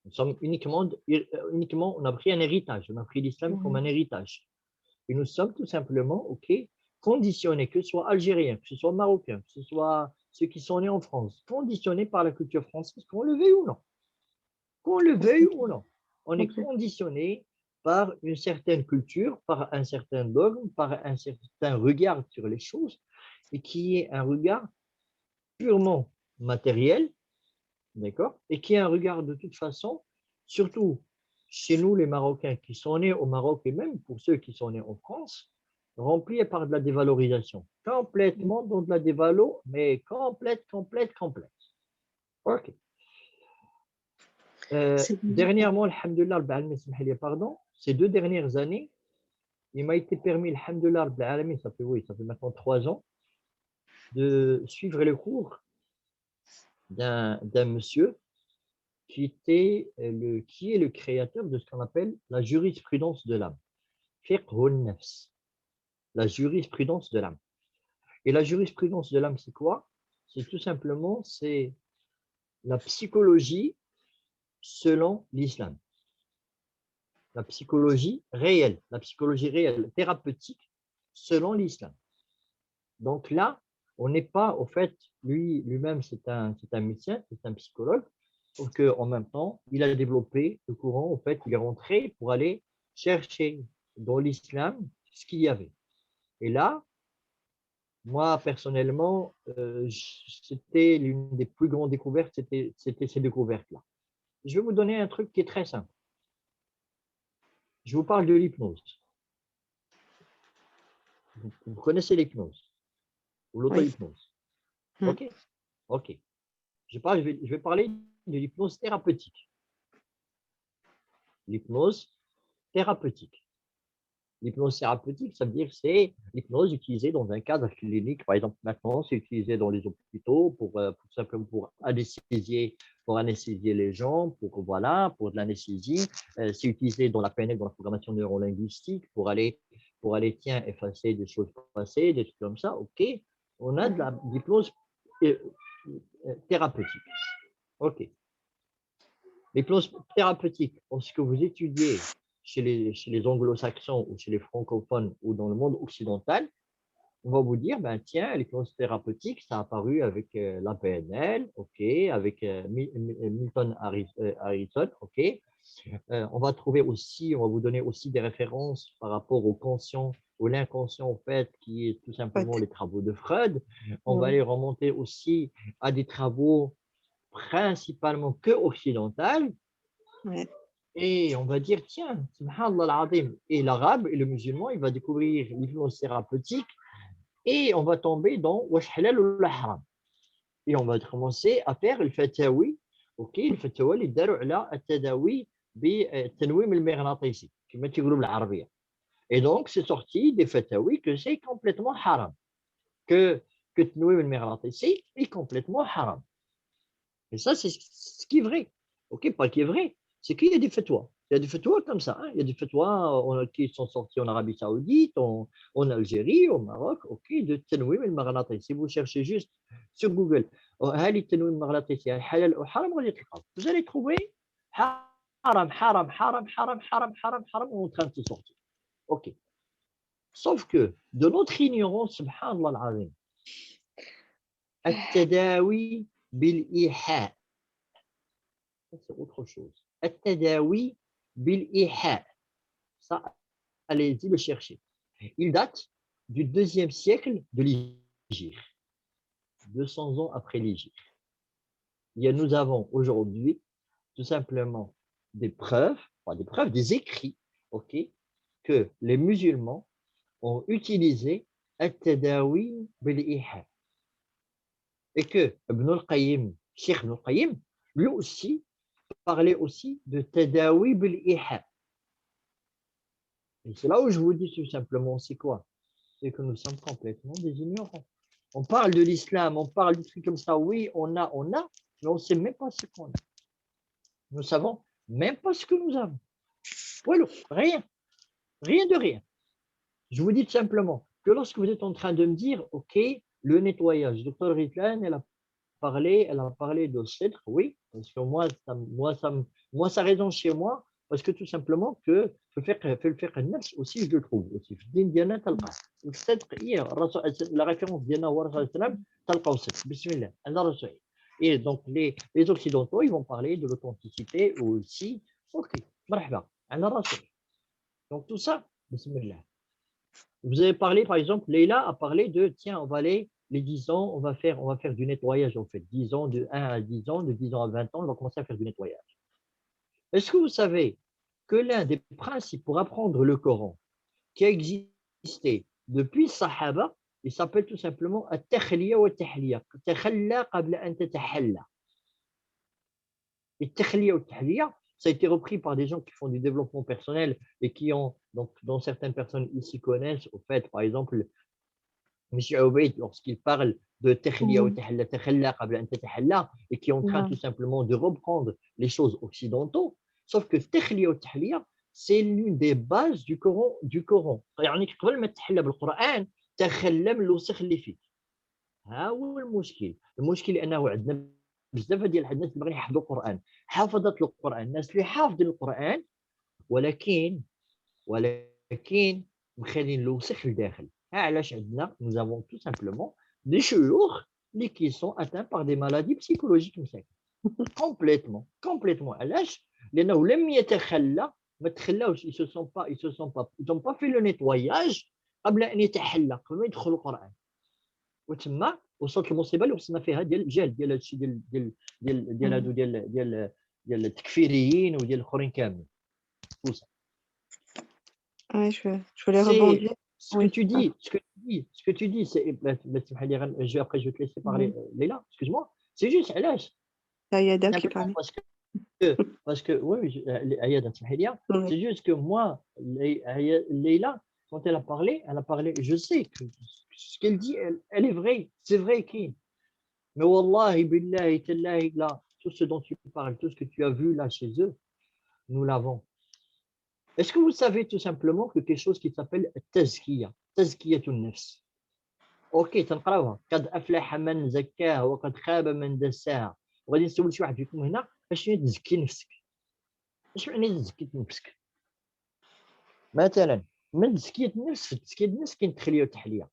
S1: Nous sommes uniquement, on a pris un héritage, on a pris l'islam comme un héritage. Et nous sommes tout simplement, ok, conditionnés, que ce soit algériens, que ce soit marocains, que ce soit ceux qui sont nés en France, conditionnés par la culture française, qu'on le veuille ou non. Qu'on le veuille ou non. On est conditionné par une certaine culture, par un certain dogme, par un certain regard sur les choses, et qui est un regard purement matériel, d'accord, et qui est un regard de toute façon, surtout chez nous les Marocains qui sont nés au Maroc et même pour ceux qui sont nés en France, rempli par de la dévalorisation, complètement dans de la dévalo, mais complète. Ok. Dernièrement, alhamdoulilah, pardon, ces 2 dernières années, il m'a été permis, alhamdoulilah, ça fait maintenant 3 ans, de suivre les cours d'un monsieur qui est le créateur de ce qu'on appelle la jurisprudence de l'âme. Fiqhun nafs. La jurisprudence de l'âme. Et la jurisprudence de l'âme, c'est quoi? C'est tout simplement, c'est la psychologie selon l'islam. La psychologie réelle, thérapeutique selon l'islam. Donc là, on n'est pas, au fait, lui-même, c'est un médecin, c'est un psychologue, sauf qu'en même temps, il a développé le courant, au fait, il est rentré pour aller chercher dans l'islam ce qu'il y avait. Et là, moi, personnellement, c'était l'une des plus grandes découvertes, c'était ces découvertes-là. Je vais vous donner un truc qui est très simple. Je vous parle de l'hypnose. Vous connaissez l'hypnose ou l'auto-hypnose?
S2: Oui.
S1: Ok. Je vais parler de l'hypnose thérapeutique. L'hypnose thérapeutique. L'hypnose thérapeutique, ça veut dire que c'est l'hypnose utilisée dans un cadre clinique. Par exemple, maintenant, c'est utilisé dans les hôpitaux pour simplement pour anesthésier les gens, pour de l'anesthésie. C'est utilisé dans la PNL, dans la programmation neurolinguistique, pour aller effacer des choses passées, des trucs comme ça. Ok, on a de l'hypnose thérapeutique. Ok. L'hypnose thérapeutique, lorsque vous étudiez chez les anglo-saxons ou chez les francophones ou dans le monde occidental, on va vous dire, ben tiens, l'hypnose thérapeutique, ça a apparu avec la PNL, ok, avec Milton Harrison, ok. On va vous donner aussi des références par rapport au conscient, ou l'inconscient en fait, qui est tout simplement les travaux de Freud. On va aller remonter aussi à des travaux principalement que occidentaux.
S2: Ouais.
S1: Et on va dire, tiens, subhanallah al-azim, et l'arabe et le musulman, il va découvrir l'hypnose thérapeutique et on va tomber dans wash halal ou la haram. Et on va commencer à faire le fatawi, ok, le fatawa اللي داروا على التداوي بالتنويم المغناطيسي كما تيقولوا بالعربيه. Et donc c'est sorti des fatawi que c'est complètement haram, que التنويم المغناطيسي est complètement haram. Et ça c'est ce qui est vrai. Ok, pas qui est vrai. C'est qu'il y a des fatwas. Il y a des fatwas comme ça. Hein. Il y a des fatwas qui sont sortis en Arabie Saoudite, en Algérie, au Maroc, ok, de Tanwim al-Maghnatisi. Si vous cherchez juste sur Google, vous allez trouver haram en train de se sortir. Ok. Sauf que de notre ignorance, subhanallah al-azim, التداوي بالإيحاء. Ça, c'est autre chose. At-tadawi bil-iha. Ça, allez-y le chercher. Il date du 2e siècle de l'Hégire, 200 ans après l'Hégire. Nous avons aujourd'hui tout simplement des preuves, des écrits, ok, que les musulmans ont utilisé at-tadawi bil-iha. Et que Ibn al-Qayyim, Cheikh Ibn al-Qayyim, lui aussi, parlait aussi de tadawi bil-iha. Et c'est là où je vous dis tout simplement, c'est quoi? C'est que nous sommes complètement des ignorants. On parle de l'islam, on parle de trucs comme ça, oui, on a, mais on ne sait même pas ce qu'on a. Nous savons même pas ce que nous avons. Voilà, rien, rien de rien. Je vous dis tout simplement que lorsque vous êtes en train de me dire, ok, le nettoyage, Dr. Ritlan, elle a parlé de sidq, oui, parce que moi, ça résonne chez moi, parce que tout simplement que في الفقه النفس aussi je le trouve aussi في الدين ديالنا تلقاه الصدق هي la référence ديالنا هو الرسول صلى الله عليه وسلم تلقاو الصدق بسم الله انا الرسول. Et donc les occidentaux ils vont parler de l'authenticité aussi, ok مرحبا انا الرسول. Donc tout ça بسم الله. Vous avez parlé, par exemple, Leïla a parlé de, tiens, on va aller, les 10 ans, on va faire du nettoyage, en fait. 10 ans, de 1 à 10 ans, de 10 ans à 20 ans, on va commencer à faire du nettoyage. Est-ce que vous savez que l'un des principes pour apprendre le Coran qui a existé depuis Sahaba, il s'appelle tout simplement at-takhliya wa at-tahliya. Takhalla qabla an tatahalla. Et takhliya wa at-tahliya, ça a été repris par des gens qui font du développement personnel et qui ont, donc, dont certaines personnes ici connaissent, au fait, par exemple, M. Obeid, lorsqu'il parle de tahliya ou tahalla, takhalla qabla an tatahalla, et qui est en train tout simplement de reprendre les choses occidentaux, sauf que tahliya ou tahliya, c'est l'une des bases du Coran. يعني قبل ما تحلى بالقرآن تخلى من الوسخ اللي فيك. ها هو المشكل لأنه عندنا بزاف ديال الناس اللي باغيين يحفظوا القرآن، حافظت القرآن، الناس اللي حافظين القرآن ولكن مخلين الوسخ لداخل. علاش عندنا nous avons tout simplement des شيوخ qui sont atteints par des maladies psychologiques مساكن. complètement علاش؟ لأنه لم يتخلى، ما تخلاوش، ils n'ont pas fait le nettoyage قبل أن يتحلى، قبل ما يدخل القرآن. وتما وصلت المصيبة اللي وصلنا فيها ديال الجهل ديال هادشي ديال هادو ديال التكفيريين وديال الآخرين كاملين.
S2: Ouais, je voulais rebondir.
S1: Ce que tu dis, c'est, après je vais te laisser parler, Leïla, excuse-moi, c'est juste, علاش؟
S2: Ayada qui parlait.
S1: Parce que oui, Ayada, c'est juste que moi, Leïla, quand elle a parlé, je sais que ce qu'elle dit, elle est vraie, c'est vrai qu'il. Mais wallahi, billahi, tallahi, là, tout ce dont tu parles, tout ce que tu as vu là chez eux, nous l'avons. Est-ce que vous savez tout simplement que quelque chose qui s'appelle tazkiya, tazkiyatun nafs. Ok, تنقراوها قد أفلح من زكاها وقد خاب من دساها. وغادي نسول شي واحد فيكم هنا اشنو تزكي نفسك؟ اش معنى تزكي نفسك؟ مثلا من تزكية النفس، في تزكية النفس كاين تخلية وتحلية.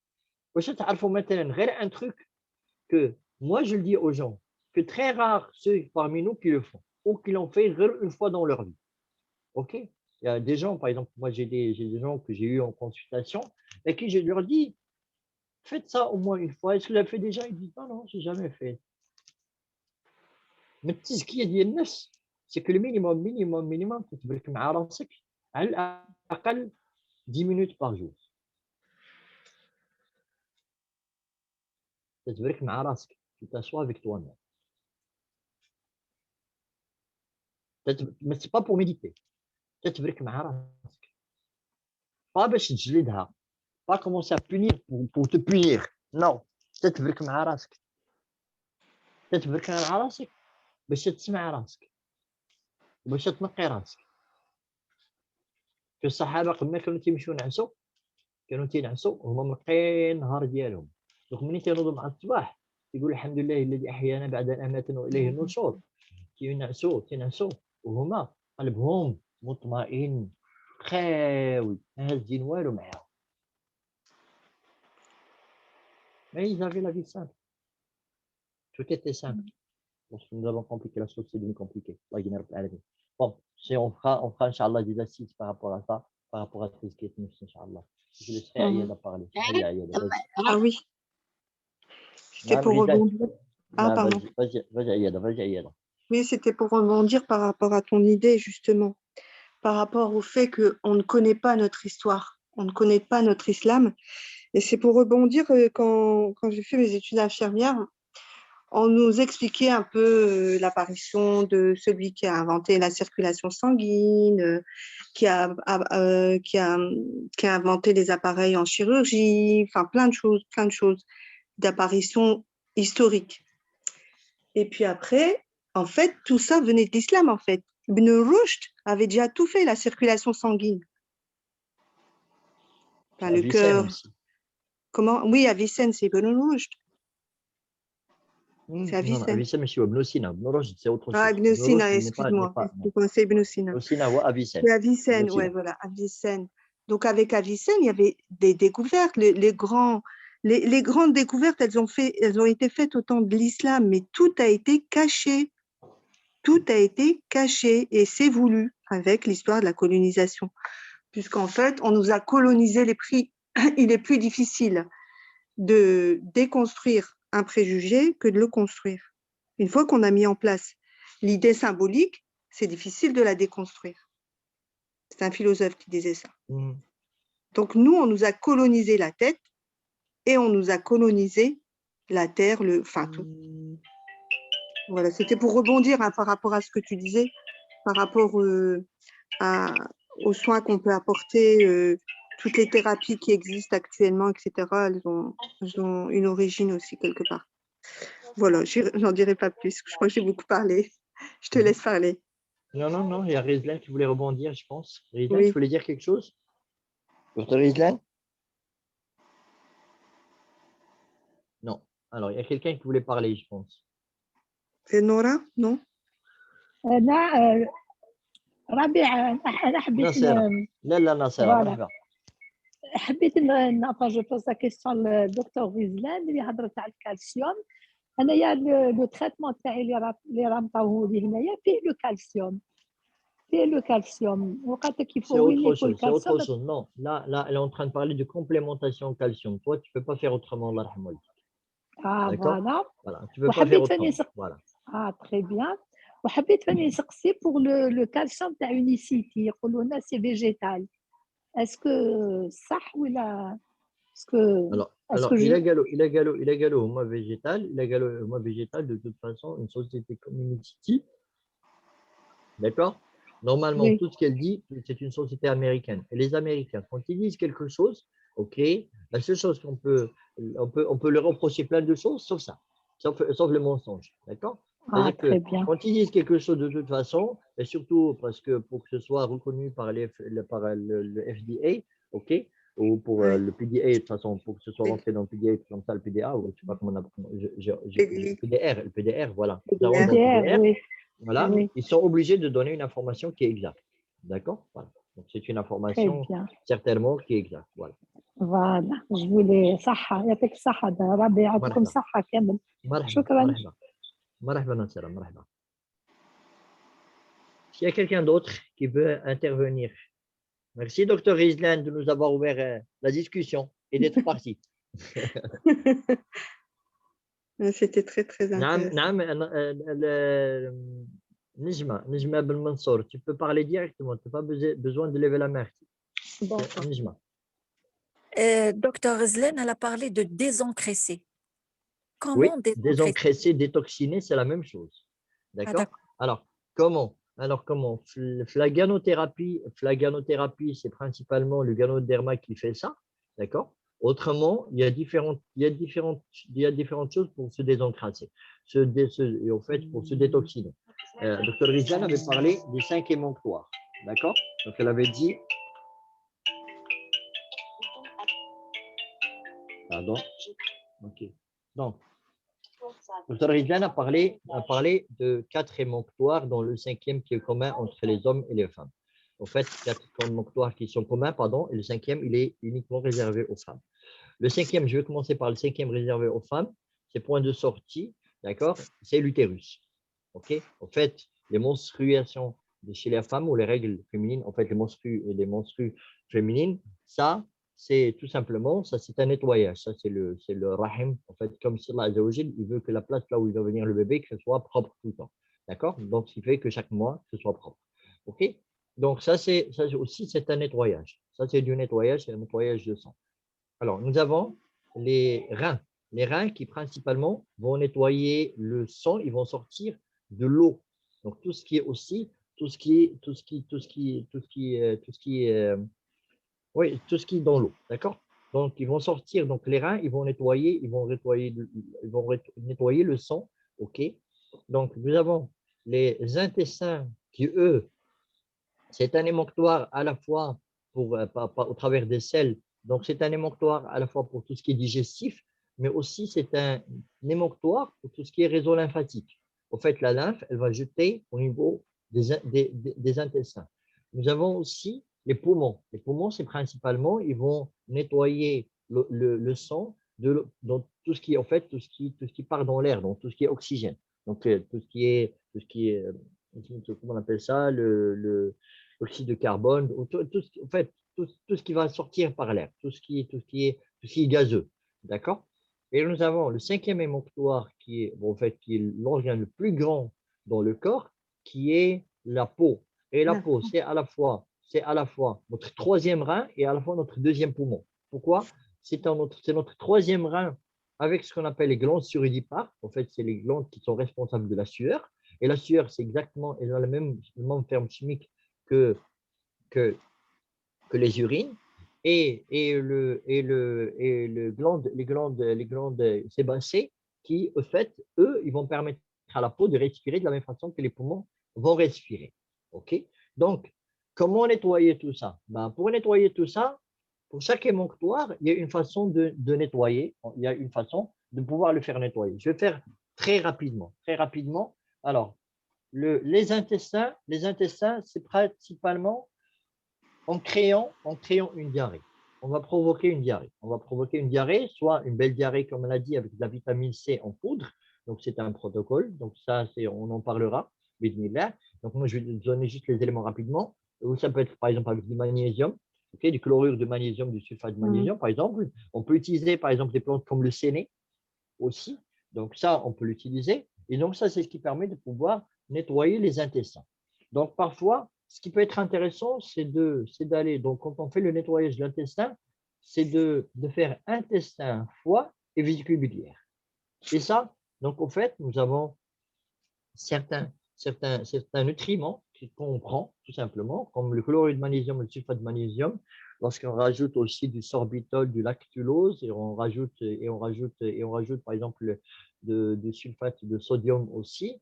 S1: واش تعرفوا مثلا غير un truc que moi je le dis aux gens que très rares ceux parmi nous qui le font ou qui l'ont fait une fois dans leur vie. Ok? Il y a des gens, par exemple, moi j'ai des gens que j'ai eu en consultation et qui je leur dis faites ça au moins une fois. Est-ce que tu l'as fait déjà? Ils disent non, j'ai jamais fait. Mais ce qui est dit c'est que le minimum, tu تبرك مع راسك على الأقل 10 minutes par jour. تبرك مع راسك. Tu t'assois avec toi-même. Mais c'est pas pour méditer. تبرك مع راسك. Pas باش تجلدها. Pas commencer à punir pour te punir. Non. تبرك مع راسك. تبرك مع راسك باش تسمع راسك. باش تنقي راسك. في الصحابة قبل ما كانوا تيمشيو ينعسوا كانوا تينعسوا وهما منقين النهار ديالهم. دونك ملي تينوضوا مع الصباح يقول الحمد لله الذي أحيانا بعد أن أماتنا وإليه النشور. تينعسوا وهما قلبهم مطمئن خاوي ما هازين والو معاهم. Mais ils avaient la vie simple. Tout était simple. Lorsque nous avons compliqué la chose, c'est devenu compliqué. Bon, on fera Inch'Allah des assises par rapport à ça, par rapport à tout ce qui est nefs, Inch'Allah. Je laisserai Ayada parler.
S2: Ah oui, c'était
S1: Madame
S2: pour
S1: Rizlan,
S2: rebondir. Ah, pardon.
S1: vas-y, Ayada, vas-y, Ayada.
S2: Oui, c'était pour rebondir par rapport à ton idée, justement, par rapport au fait qu'on ne connaît pas notre histoire, on ne connaît pas notre islam. Et c'est pour rebondir quand j'ai fait mes études infirmières, on nous expliquait un peu l'apparition de celui qui a inventé la circulation sanguine, qui a inventé les appareils en chirurgie, enfin plein de choses d'apparitions historiques. Et puis après, en fait, tout ça venait de l'islam, en fait. Ibn Rushd avait déjà tout fait, la circulation sanguine. Enfin, le cœur. Comment? Oui, Avicenne, c'est Ibn Rushd. C'est Avicenne.
S1: Non, Avicenne, monsieur Ibn Sina. Ibn Rushd, c'est autre chose.
S2: Ah, Ibn Sina, excuse-moi. C'est Ibn Sina.
S1: Ibn Sina ou Avicenne.
S2: C'est Avicenne, ouais, voilà, Avicenne. Donc, avec Avicenne, il y avait des découvertes. Les grandes découvertes, elles ont été faites au temps de l'islam, mais tout a été caché. Tout a été caché et c'est voulu avec l'histoire de la colonisation. Puisqu'en fait, on nous a colonisé les prix. Il est plus difficile de déconstruire un préjugé que de le construire. Une fois qu'on a mis en place l'idée symbolique, c'est difficile de la déconstruire. C'est un philosophe qui disait ça. Donc nous, on nous a colonisé la tête et on nous a colonisé la terre, tout. Voilà, c'était pour rebondir par rapport à ce que tu disais, par rapport aux soins qu'on peut apporter, toutes les thérapies qui existent actuellement, etc. Elles ont une origine aussi quelque part. Voilà, j'en dirai pas plus. Je crois que j'ai beaucoup parlé. Je te laisse parler.
S1: Non, il y a Rizlan qui voulait rebondir, je pense. Rizlan,
S2: Oui.
S1: tu voulais dire quelque chose? Docteur Rizlan? Non. Alors, il y a quelqu'un qui voulait parler, je pense.
S2: C'est Nora? Non?
S6: ربيع انا حبيت
S1: لا ناصرة مرحبا.
S6: حبيت ناباج بوز لا كيسيون للدكتور غزلان اللي هضرت على الكالسيوم. انايا لو تريتمون تاعي اللي راه مطوه لي هنايا فيه لو كالسيوم وقت كيفويني كل كالسيوم.
S1: Non, là, elle est en train de parler de complémentation calcium. Toi, tu peux pas faire autrement, Allah rahmah.
S6: Voilà.
S1: Tu peux pas faire autrement. Voilà.
S6: Très bien. وحبيت ثاني نسقسي pour le calcium تاع Unicity يقولوا لنا سي فيجيتال. Est-ce que صح ولا
S1: Alors, il a gallo, moi végétal, de toute façon, une société comme Unicity, d'accord? Normalement,
S6: oui.
S1: Tout ce qu'elle dit, c'est une société américaine. Et les Américains, quand ils disent quelque chose, ok, la seule chose on peut leur reprocher plein de choses, sauf ça, sauf le mensonge, d'accord? C'est-à-dire que quand ils disent quelque chose de toute façon, et surtout parce que pour que ce soit reconnu par le FDA, ok, ou pour le PDA, de toute façon, pour que ce soit rentré dans le PDA, comme ça, le PDA, ou je ne sais pas comment on appelle, le PDR, voilà.
S6: Oui.
S1: Voilà, oui. Ils sont obligés de donner une information qui est exacte. D'accord? Voilà. Donc, c'est une information certainement qui est exacte. Voilà.
S6: Voilà. Je voulais صحة يعطيك الصحة ربي يعطيكم صحة كامل. شكرا.
S1: مرحبا. S'il y a quelqu'un d'autre qui veut intervenir. Merci, Dr. Rizlan, de nous avoir ouvert la discussion et d'être parti.
S2: C'était très, très intéressant.
S1: Nejma Ben Mansour, tu peux parler directement, tu n'as pas besoin de lever la main.
S2: Bon.
S1: Nejma.
S5: Docteur Rizlan, elle a parlé de désencresser.
S1: Comment désencresser, détoxiner, c'est la même chose. D'accord? Alors, comment? Flaganothérapie, c'est principalement le ganoderma qui fait ça. D'accord? Autrement, il y a différentes choses pour se désencrasser. Et en fait, pour se détoxiner. Dr Rizlan avait parlé des 5 émonctoires. D'accord? Donc, elle avait dit. Pardon? Ok. Donc, Dr Rizlan a parlé de 4 émonctoires, dont le 5e qui est commun entre les hommes et les femmes. En fait, 4 émonctoires qui sont communs, et le 5e, il est uniquement réservé aux femmes. Le 5e, je vais commencer par le 5e réservé aux femmes. C'est point de sortie, d'accord? C'est l'utérus. Ok? En fait, les menstruations chez les femmes ou les règles féminines, en fait, les menstrues féminines, ça, c'est tout simplement, ça c'est un nettoyage. Ça, c'est le rahim. En fait, comme si Allah Azza wa Jal, il veut que la place là où il va venir le bébé, que ce soit propre tout le temps. D'accord? Donc, ce qui fait que chaque mois, ce soit propre. Ok? Donc, ça aussi, c'est un nettoyage. Ça, c'est du nettoyage, c'est un nettoyage de sang. Alors, nous avons les reins. Les reins qui principalement vont nettoyer le sang, ils vont sortir de l'eau. Donc, tout ce qui est aussi, tout ce qui est dans l'eau, d'accord? Donc, ils vont sortir, donc les reins, ils vont nettoyer le sang, ok? Donc, nous avons les intestins qui, eux, c'est un émonctoire à la fois au travers des selles, donc c'est un émonctoire à la fois pour tout ce qui est digestif, mais aussi c'est un émonctoire pour tout ce qui est réseau lymphatique. En fait, la lymphe, elle va jeter au niveau des intestins. Nous avons aussi les poumons. Les poumons, c'est principalement, ils vont nettoyer le sang dans tout ce qui est, en fait, tout ce qui part dans l'air, donc tout ce qui est oxygène. Donc, tout ce qui est comment on appelle ça, l'oxyde de carbone, en fait, tout ce qui va sortir par l'air, tout ce qui est gazeux. D'accord? Et nous avons le cinquième émonctoire qui est, bon, en fait, qui est l'organe le plus grand dans le corps, qui est la peau. Et la peau, c'est à la fois notre troisième rein et à la fois notre deuxième poumon. Pourquoi? C'est notre troisième rein avec ce qu'on appelle les glandes sudoripares. En fait, c'est les glandes qui sont responsables de la sueur. Et la sueur, c'est exactement, elle a le même terme chimique que, que, que les urines. Les glandes sébacées qui, au fait, eux, ils vont permettre à la peau de respirer de la même façon que les poumons vont respirer. OK? Donc, comment nettoyer tout ça? Ben, pour nettoyer tout ça, pour chaque émonctoire, il y a une façon de nettoyer. Il y a une façon de pouvoir le faire nettoyer. Je vais faire très rapidement. Très rapidement. Alors, les intestins, c'est principalement en créant une diarrhée. On va provoquer une diarrhée. On va provoquer une diarrhée, soit une belle diarrhée, comme on l'a dit, avec de la vitamine C en poudre. Donc, c'est un protocole. Donc, ça, on en parlera. Donc, moi, je vais donner juste les éléments rapidement. Ou ça peut être, par exemple, avec du magnésium, okay, du chlorure de magnésium, du sulfate de magnésium, par exemple. On peut utiliser, par exemple, des plantes comme le séné aussi. Donc, ça, on peut l'utiliser. Et donc, ça, c'est ce qui permet de pouvoir nettoyer les intestins. Donc, parfois, ce qui peut être intéressant, c'est d'aller, donc quand on fait le nettoyage de l'intestin, c'est de faire intestin, foie et vésicule biliaire. Et ça, donc, au fait, nous avons certains nutriments qu'on prend, tout simplement, comme le chlorure de magnésium et le sulfate de magnésium, lorsqu'on rajoute aussi du sorbitol, du lactulose, et on rajoute, par exemple, du sulfate de sodium aussi,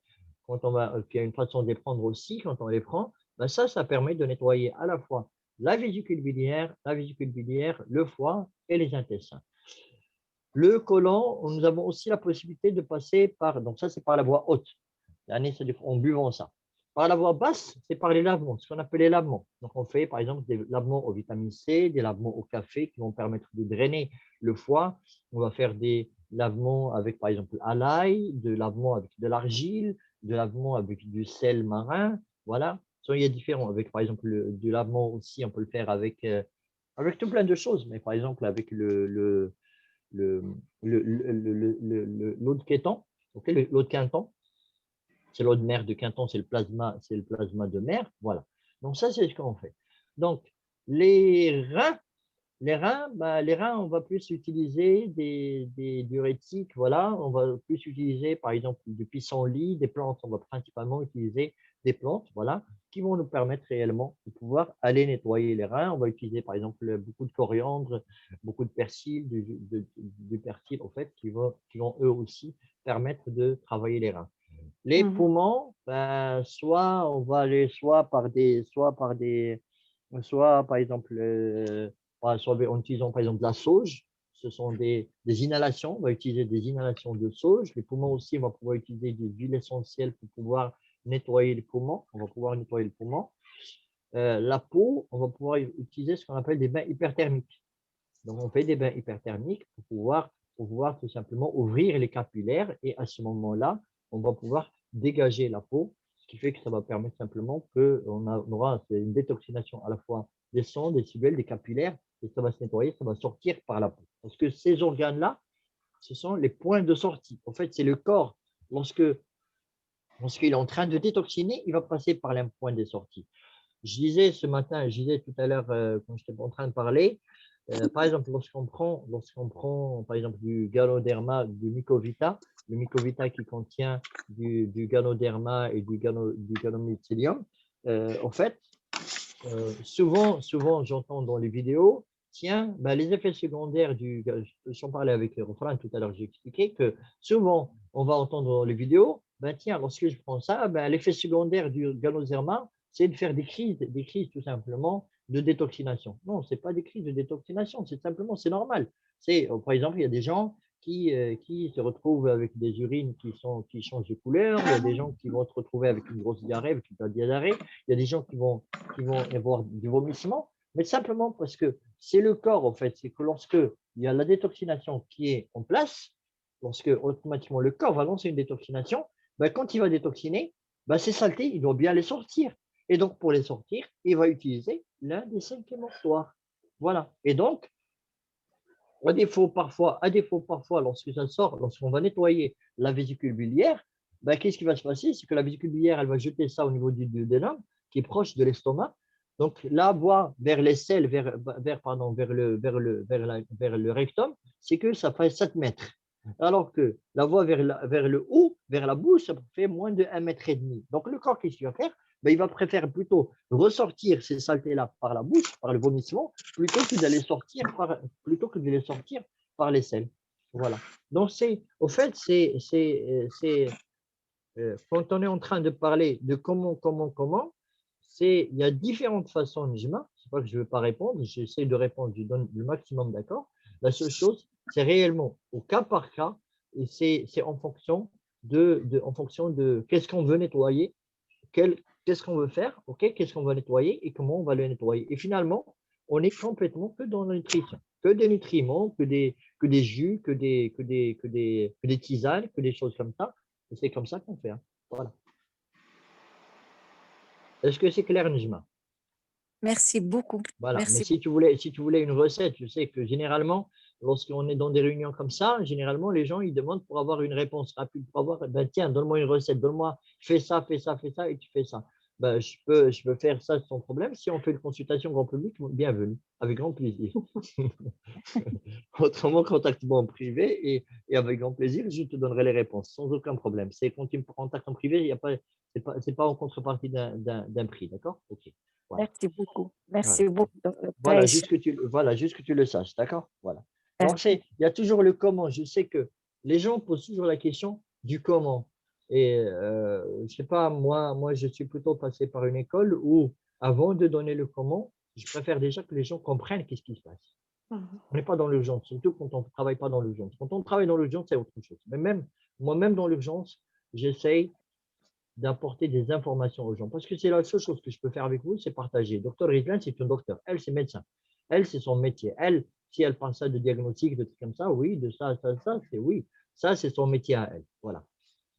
S1: il y a une façon de les prendre aussi, quand on les prend, ben ça permet de nettoyer à la fois la vésicule biliaire, le foie et les intestins. Le côlon, nous avons aussi la possibilité de passer par, donc ça c'est par la voie haute, c'est-à-dire en buvant ça. Par la voie basse, c'est par les lavements, ce qu'on appelle les lavements. Donc, on fait par exemple des lavements au vitamine C, des lavements au café qui vont permettre de drainer le foie. On va faire des lavements avec par exemple à l'ail, des lavements avec de l'argile, des lavements avec du sel marin. Voilà. Il y a différents. Avec par exemple du lavement aussi, on peut le faire avec tout plein de choses, mais par exemple avec l'eau de Quétan, okay, l'eau de Quinton. C'est l'eau de mer de Quinton, c'est le plasma de mer. Voilà. Donc, ça, c'est ce qu'on fait. Donc, les reins, on va plus utiliser des diurétiques. Voilà. On va plus utiliser, par exemple, du pissenlit, des plantes. On va principalement utiliser des plantes, voilà, qui vont nous permettre réellement de pouvoir aller nettoyer les reins. On va utiliser, par exemple, beaucoup de coriandre, beaucoup de persil, du persil, en fait, qui vont eux aussi permettre de travailler les reins. Les poumons, ben, soit on va aller soit par exemple, en utilisant par exemple de la sauge, ce sont des inhalations, on va utiliser des inhalations de sauge. Les poumons aussi, on va pouvoir utiliser des huiles essentielles pour pouvoir nettoyer les poumons, la peau, on va pouvoir utiliser ce qu'on appelle des bains hyperthermiques. Donc, on fait des bains hyperthermiques pour pouvoir tout simplement ouvrir les capillaires et à ce moment-là, on va pouvoir dégager la peau, ce qui fait que ça va permettre simplement qu'on aura une détoxination à la fois des sangs, des sibelles, des capillaires, et ça va se nettoyer, ça va sortir par la peau. Parce que ces organes-là, ce sont les points de sortie. En fait, c'est le corps. Lorsqu'il est en train de détoxiner, il va passer par les points de sortie. Je disais ce matin, je disais tout à l'heure quand j'étais en train de parler, par exemple, lorsqu'on prend par exemple du Ganoderma, du Mycovita, le Mycovita qui contient du Ganoderma et du Ganomycelium, en fait, souvent j'entends dans les vidéos, tiens, ben, les effets secondaires j'en parlais avec Rofran tout à l'heure, j'ai expliqué que souvent on va entendre dans les vidéos, ben tiens, lorsque je prends ça, ben, l'effet secondaire du Ganoderma, c'est de faire des crises tout simplement de détoxination. Non, ce n'est pas des crises de détoxination, c'est simplement, c'est normal. Par exemple, il y a des gens qui se retrouvent avec des urines qui changent de couleur, il y a des gens qui vont se retrouver avec une grosse diarrhée, avec une diarrhée, il y a des gens qui vont avoir du vomissement, mais simplement parce que c'est le corps, en fait, c'est que lorsque il y a la détoxination qui est en place, lorsque automatiquement le corps va lancer une détoxination, ben, quand il va détoxiner, ben, ces saletés, il doit bien les sortir. Et donc, pour les sortir, il va utiliser l'un des 5 émonctoires. Voilà. Et donc, à défaut parfois, lorsque ça sort, lorsqu'on va nettoyer la vésicule biliaire, ben, qu'est-ce qui va se passer? C'est que la vésicule biliaire, elle va jeter ça au niveau du duodénum, qui est proche de l'estomac. Donc, la voie vers les selles, vers le rectum, c'est que ça fait 7 mètres. Alors que la voie vers le haut, vers la bouche, ça fait moins de 1,5 mètre. Donc, le corps, qu'est-ce qu'il va faire? Ben, il va préférer plutôt ressortir ces saletés-là par la bouche, par le vomissement, plutôt que de les sortir par les selles. Voilà. Donc, au fait, quand on est en train de parler de comment, il y a différentes façons, Nijma. C'est pas que je ne veux pas répondre, j'essaie de répondre, je donne le maximum d'accord. La seule chose, c'est réellement au cas par cas, et c'est en fonction de qu'est-ce qu'on veut nettoyer, qu'est-ce qu'on veut faire, ok, qu'est-ce qu'on va nettoyer et comment on va le nettoyer. Et finalement, on est complètement que dans la nutrition, que des nutriments, que des jus, que des tisanes, que des choses comme ça. Et c'est comme ça qu'on fait. Hein. Voilà. Est-ce que c'est clair, Nijma?
S5: Merci beaucoup.
S1: Voilà.
S5: Merci.
S1: Mais si tu voulais une recette, je sais que généralement, lorsqu'on est dans des réunions comme ça, généralement, les gens, ils demandent pour avoir une réponse rapide, pour avoir, ben, tiens, donne-moi une recette, donne-moi, fais ça, et tu fais ça. Ben, je peux faire ça sans problème. Si on fait une consultation grand public, bienvenue, avec grand plaisir. Autrement, contacte-moi en privé et avec grand plaisir, je te donnerai les réponses sans aucun problème. C'est quand tu me contactes en privé, il y a pas, c'est pas en contrepartie d'un prix, d'accord? Ok. Voilà.
S5: Merci beaucoup. Merci
S1: Voilà.
S5: beaucoup.
S1: Voilà, juste que tu le saches, d'accord? Voilà. Donc, il y a toujours le comment. Je sais que les gens posent toujours la question du comment. Et je ne sais pas, moi, je suis plutôt passé par une école où, avant de donner le comment, je préfère déjà que les gens comprennent qu'est-ce qui se passe. On n'est pas dans l'urgence, surtout quand on ne travaille pas dans l'urgence. Quand on travaille dans l'urgence, c'est autre chose. Mais moi-même dans l'urgence, j'essaye d'apporter des informations aux gens. Parce que c'est la seule chose que je peux faire avec vous, c'est partager. Docteur Rizlan, c'est une docteur. Elle, c'est médecin. Elle, c'est son métier. Elle, si elle parle ça de diagnostic, de trucs comme ça, oui, de ça, c'est oui. Ça, c'est son métier à elle. Voilà.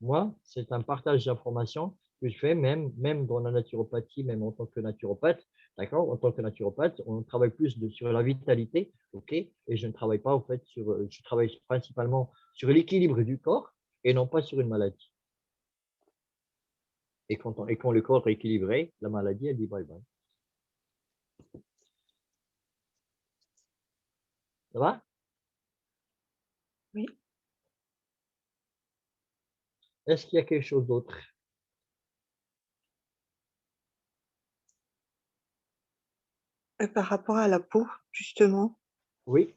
S1: Moi, c'est un partage d'informations que je fais, même dans la naturopathie, même en tant que naturopathe. D'accord? En tant que naturopathe, on travaille plus sur la vitalité, ok? Et je ne travaille pas, en fait, je travaille principalement sur l'équilibre du corps et non pas sur une maladie. Et quand le corps est équilibré, la maladie, elle dit bye bye. Ça va?
S2: Oui.
S1: Est-ce qu'il y a quelque chose d'autre?
S2: Par rapport à la peau, justement.
S1: Oui.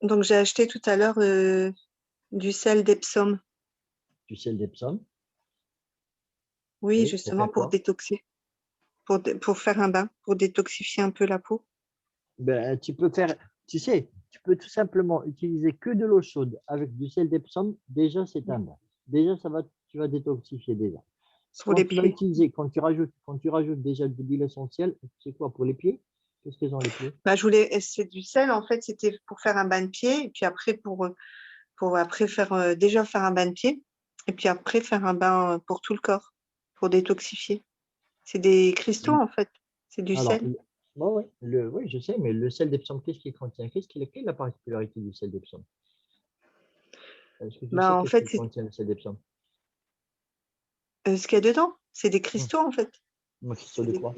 S2: Donc, j'ai acheté tout à l'heure du sel d'Epsom.
S1: Du sel d'Epsom?
S2: Oui,
S1: Oui,
S2: justement pour
S1: quoi?
S2: détoxifier, pour faire un bain, pour détoxifier un peu la peau.
S1: Ben, tu peux tout simplement utiliser que de l'eau chaude avec du sel d'Epsom. Déjà, c'est un bain. Déjà, tu vas détoxifier déjà.
S2: Pour les pieds.
S1: Quand tu rajoutes déjà de l'huile essentielle, c'est quoi pour les pieds? Qu'est-ce qu'ils ont les pieds?
S2: Bah, c'est du sel, en fait, c'était pour faire un bain de pied, et puis après, pour après déjà faire un bain de pied. Et puis après, faire un bain pour tout le corps, pour détoxifier. C'est des cristaux, en fait. C'est du
S1: Alors,
S2: sel.
S1: oui, je sais, mais le sel d'Epsom, qu'est-ce qu'il contient? Quelle est la particularité du sel d'Epsom? Est-ce que tu sais
S2: En
S1: qu'est-ce
S2: fait,
S1: qu'il contient le sel d'Epsom?
S2: ce qu'il y a dedans, c'est des cristaux, en fait.
S1: Cristaux de quoi?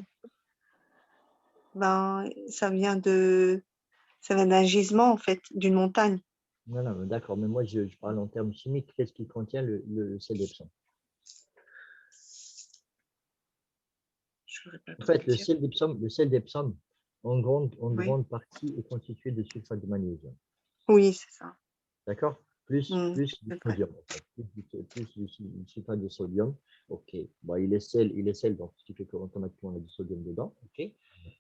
S2: Ça vient d'un gisement, en fait, d'une montagne.
S1: Non, d'accord, mais moi, je parle en termes chimiques. Qu'est-ce qui contient le sel d'Epsom? En fait, le sel d'Epsom, en grande partie, est constitué de sulfate de magnésium.
S2: Oui, c'est ça.
S1: D'accord? Plus du
S2: c'est vrai.
S1: sodium, en fait. Plus du sulfate de sodium. OK. Bon, il est sel, donc ce qui fait qu'automatiquement, on a du sodium dedans. OK.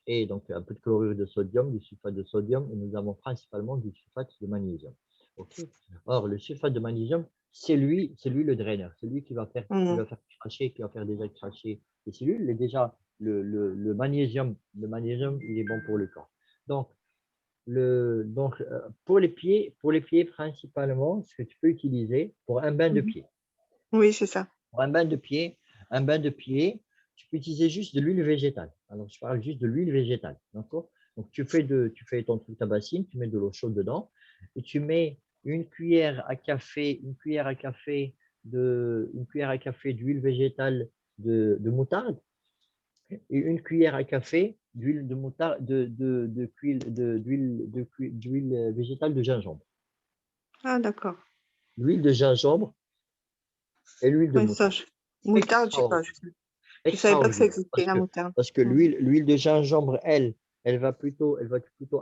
S1: Et donc, un peu de chlorure de sodium, du sulfate de sodium, et nous avons principalement du sulfate de magnésium. OK. Or, le sulfate de magnésium, c'est lui le draineur. C'est lui qui va faire cracher, qui va faire déjà cracher les cellules. Et déjà, le magnésium, il est bon pour le corps. Donc, pour les pieds principalement, ce que tu peux utiliser pour un bain de pied.
S2: Oui, c'est ça.
S1: Pour un bain de pied, tu peux utiliser juste de l'huile végétale. Alors, je parle juste de l'huile végétale. D'accord? Donc, tu fais ta bassine, tu mets de l'eau chaude dedans et tu mets une cuillère à café d'huile végétale de moutarde et une cuillère à café d'huile de moutarde, d'huile végétale de gingembre.
S2: Ah, d'accord.
S1: L'huile de gingembre et l'huile de
S2: Oui, ça,
S1: moutarde.
S2: moutarde, je sais pas. Je savais pas que ça existait, la moutarde.
S1: Parce que l'huile de gingembre, elle va plutôt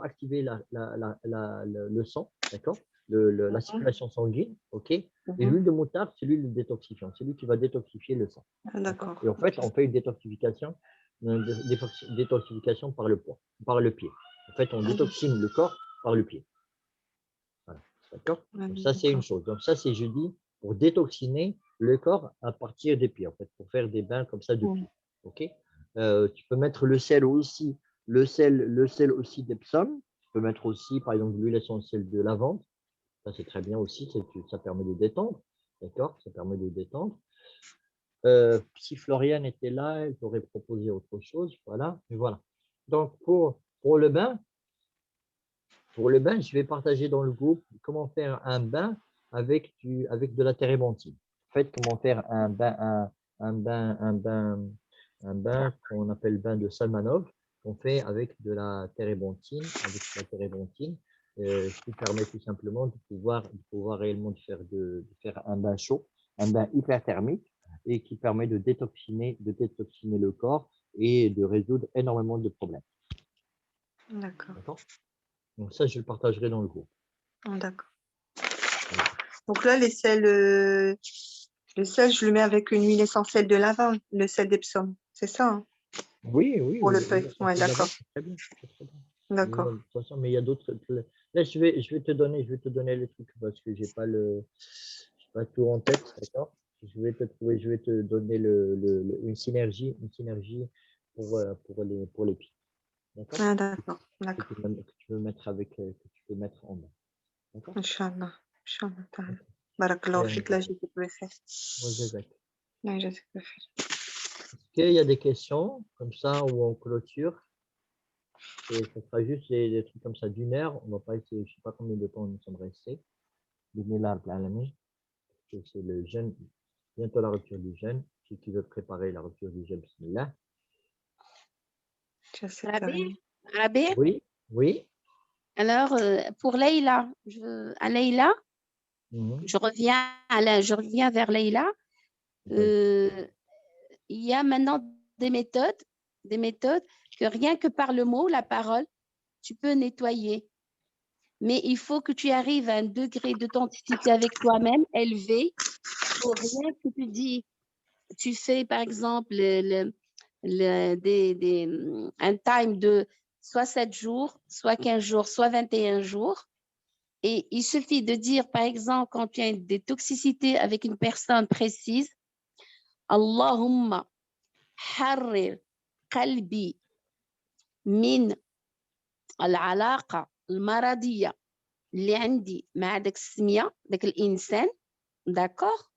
S1: activer le sang, d'accord, la circulation sanguine, ok. Et l'huile de moutarde, c'est l'huile détoxifiante, c'est lui qui va détoxifier le sang.
S2: Ah, d'accord.
S1: Et en fait, on fait une détoxification par le pied. En fait, on détoxine le corps par le pied. Voilà, d'accord. Donc ça, c'est une chose. Donc ça, c'est, je dis, pour détoxiner le corps à partir des pieds, en fait, pour faire des bains comme ça de pied. Ok. Tu peux mettre le sel aussi, aussi d'Epsom. Tu peux mettre aussi, par exemple, l'huile essentielle de lavande. Ça, c'est très bien aussi. Ça permet de détendre. D'accord. Ça permet de détendre. Si Floriane était là, elle t'aurait proposé autre chose. Voilà. Et voilà. Donc, pour le bain, je vais partager dans le groupe comment faire un bain avec de la térébenthine. En fait, comment faire un bain qu'on appelle bain de Salmanov, qu'on fait avec de la térébenthine, qui permet tout simplement de pouvoir réellement de faire un bain chaud, un bain hyperthermique, et qui permet de détoxiner le corps et de résoudre énormément de problèmes.
S2: D'accord.
S1: Donc ça, je le partagerai dans le groupe.
S2: D'accord. Donc là, le sel, je le mets avec une huile essentielle de lavande, le sel d'Epsom. C'est ça, hein?
S1: Oui.
S2: Pour le feuille. Ouais, d'accord.
S1: Très bien.
S2: D'accord.
S1: De toute façon, mais il y a d'autres. Là, je vais te donner les trucs parce que j'ai pas tout en tête, d'accord? Je vais te donner une synergie pour les pieds. D'accord?
S2: Ah, d'accord.
S1: Que tu peux mettre en main. D'accord?
S2: Inch'Allah. Inch'Allah. Barakallahu fik, là, j'ai tout fait.
S1: Oui, Jacques.
S2: Oui, je sais pas faire.
S1: Est-ce qu'il y a des questions comme ça où on clôture? Et ça sera juste des trucs comme ça d'une heure. On va pas essayer, je sais pas combien de temps nous sommes restés. C'est le jeûne, bientôt la rupture du jeûne. Ceux qui veulent préparer la rupture du jeûne, bismillah.
S4: Rabé?
S1: Oui.
S4: Alors, pour Leïla, je reviens vers Leïla. Il y a maintenant des méthodes que rien que par le mot, la parole, tu peux nettoyer. Mais il faut que tu arrives à un degré d'authenticité avec toi-même élevé pour rien que tu dis. Tu fais, par exemple, un time de soit 7 jours, soit 15 jours, soit 21 jours. Et il suffit de dire, par exemple, quand tu as des toxicités avec une personne précise, Allahumma harrir qalbi min al-alaqa al-maradiyya اللي عندي مع داك السمية داك الإنسان d'accord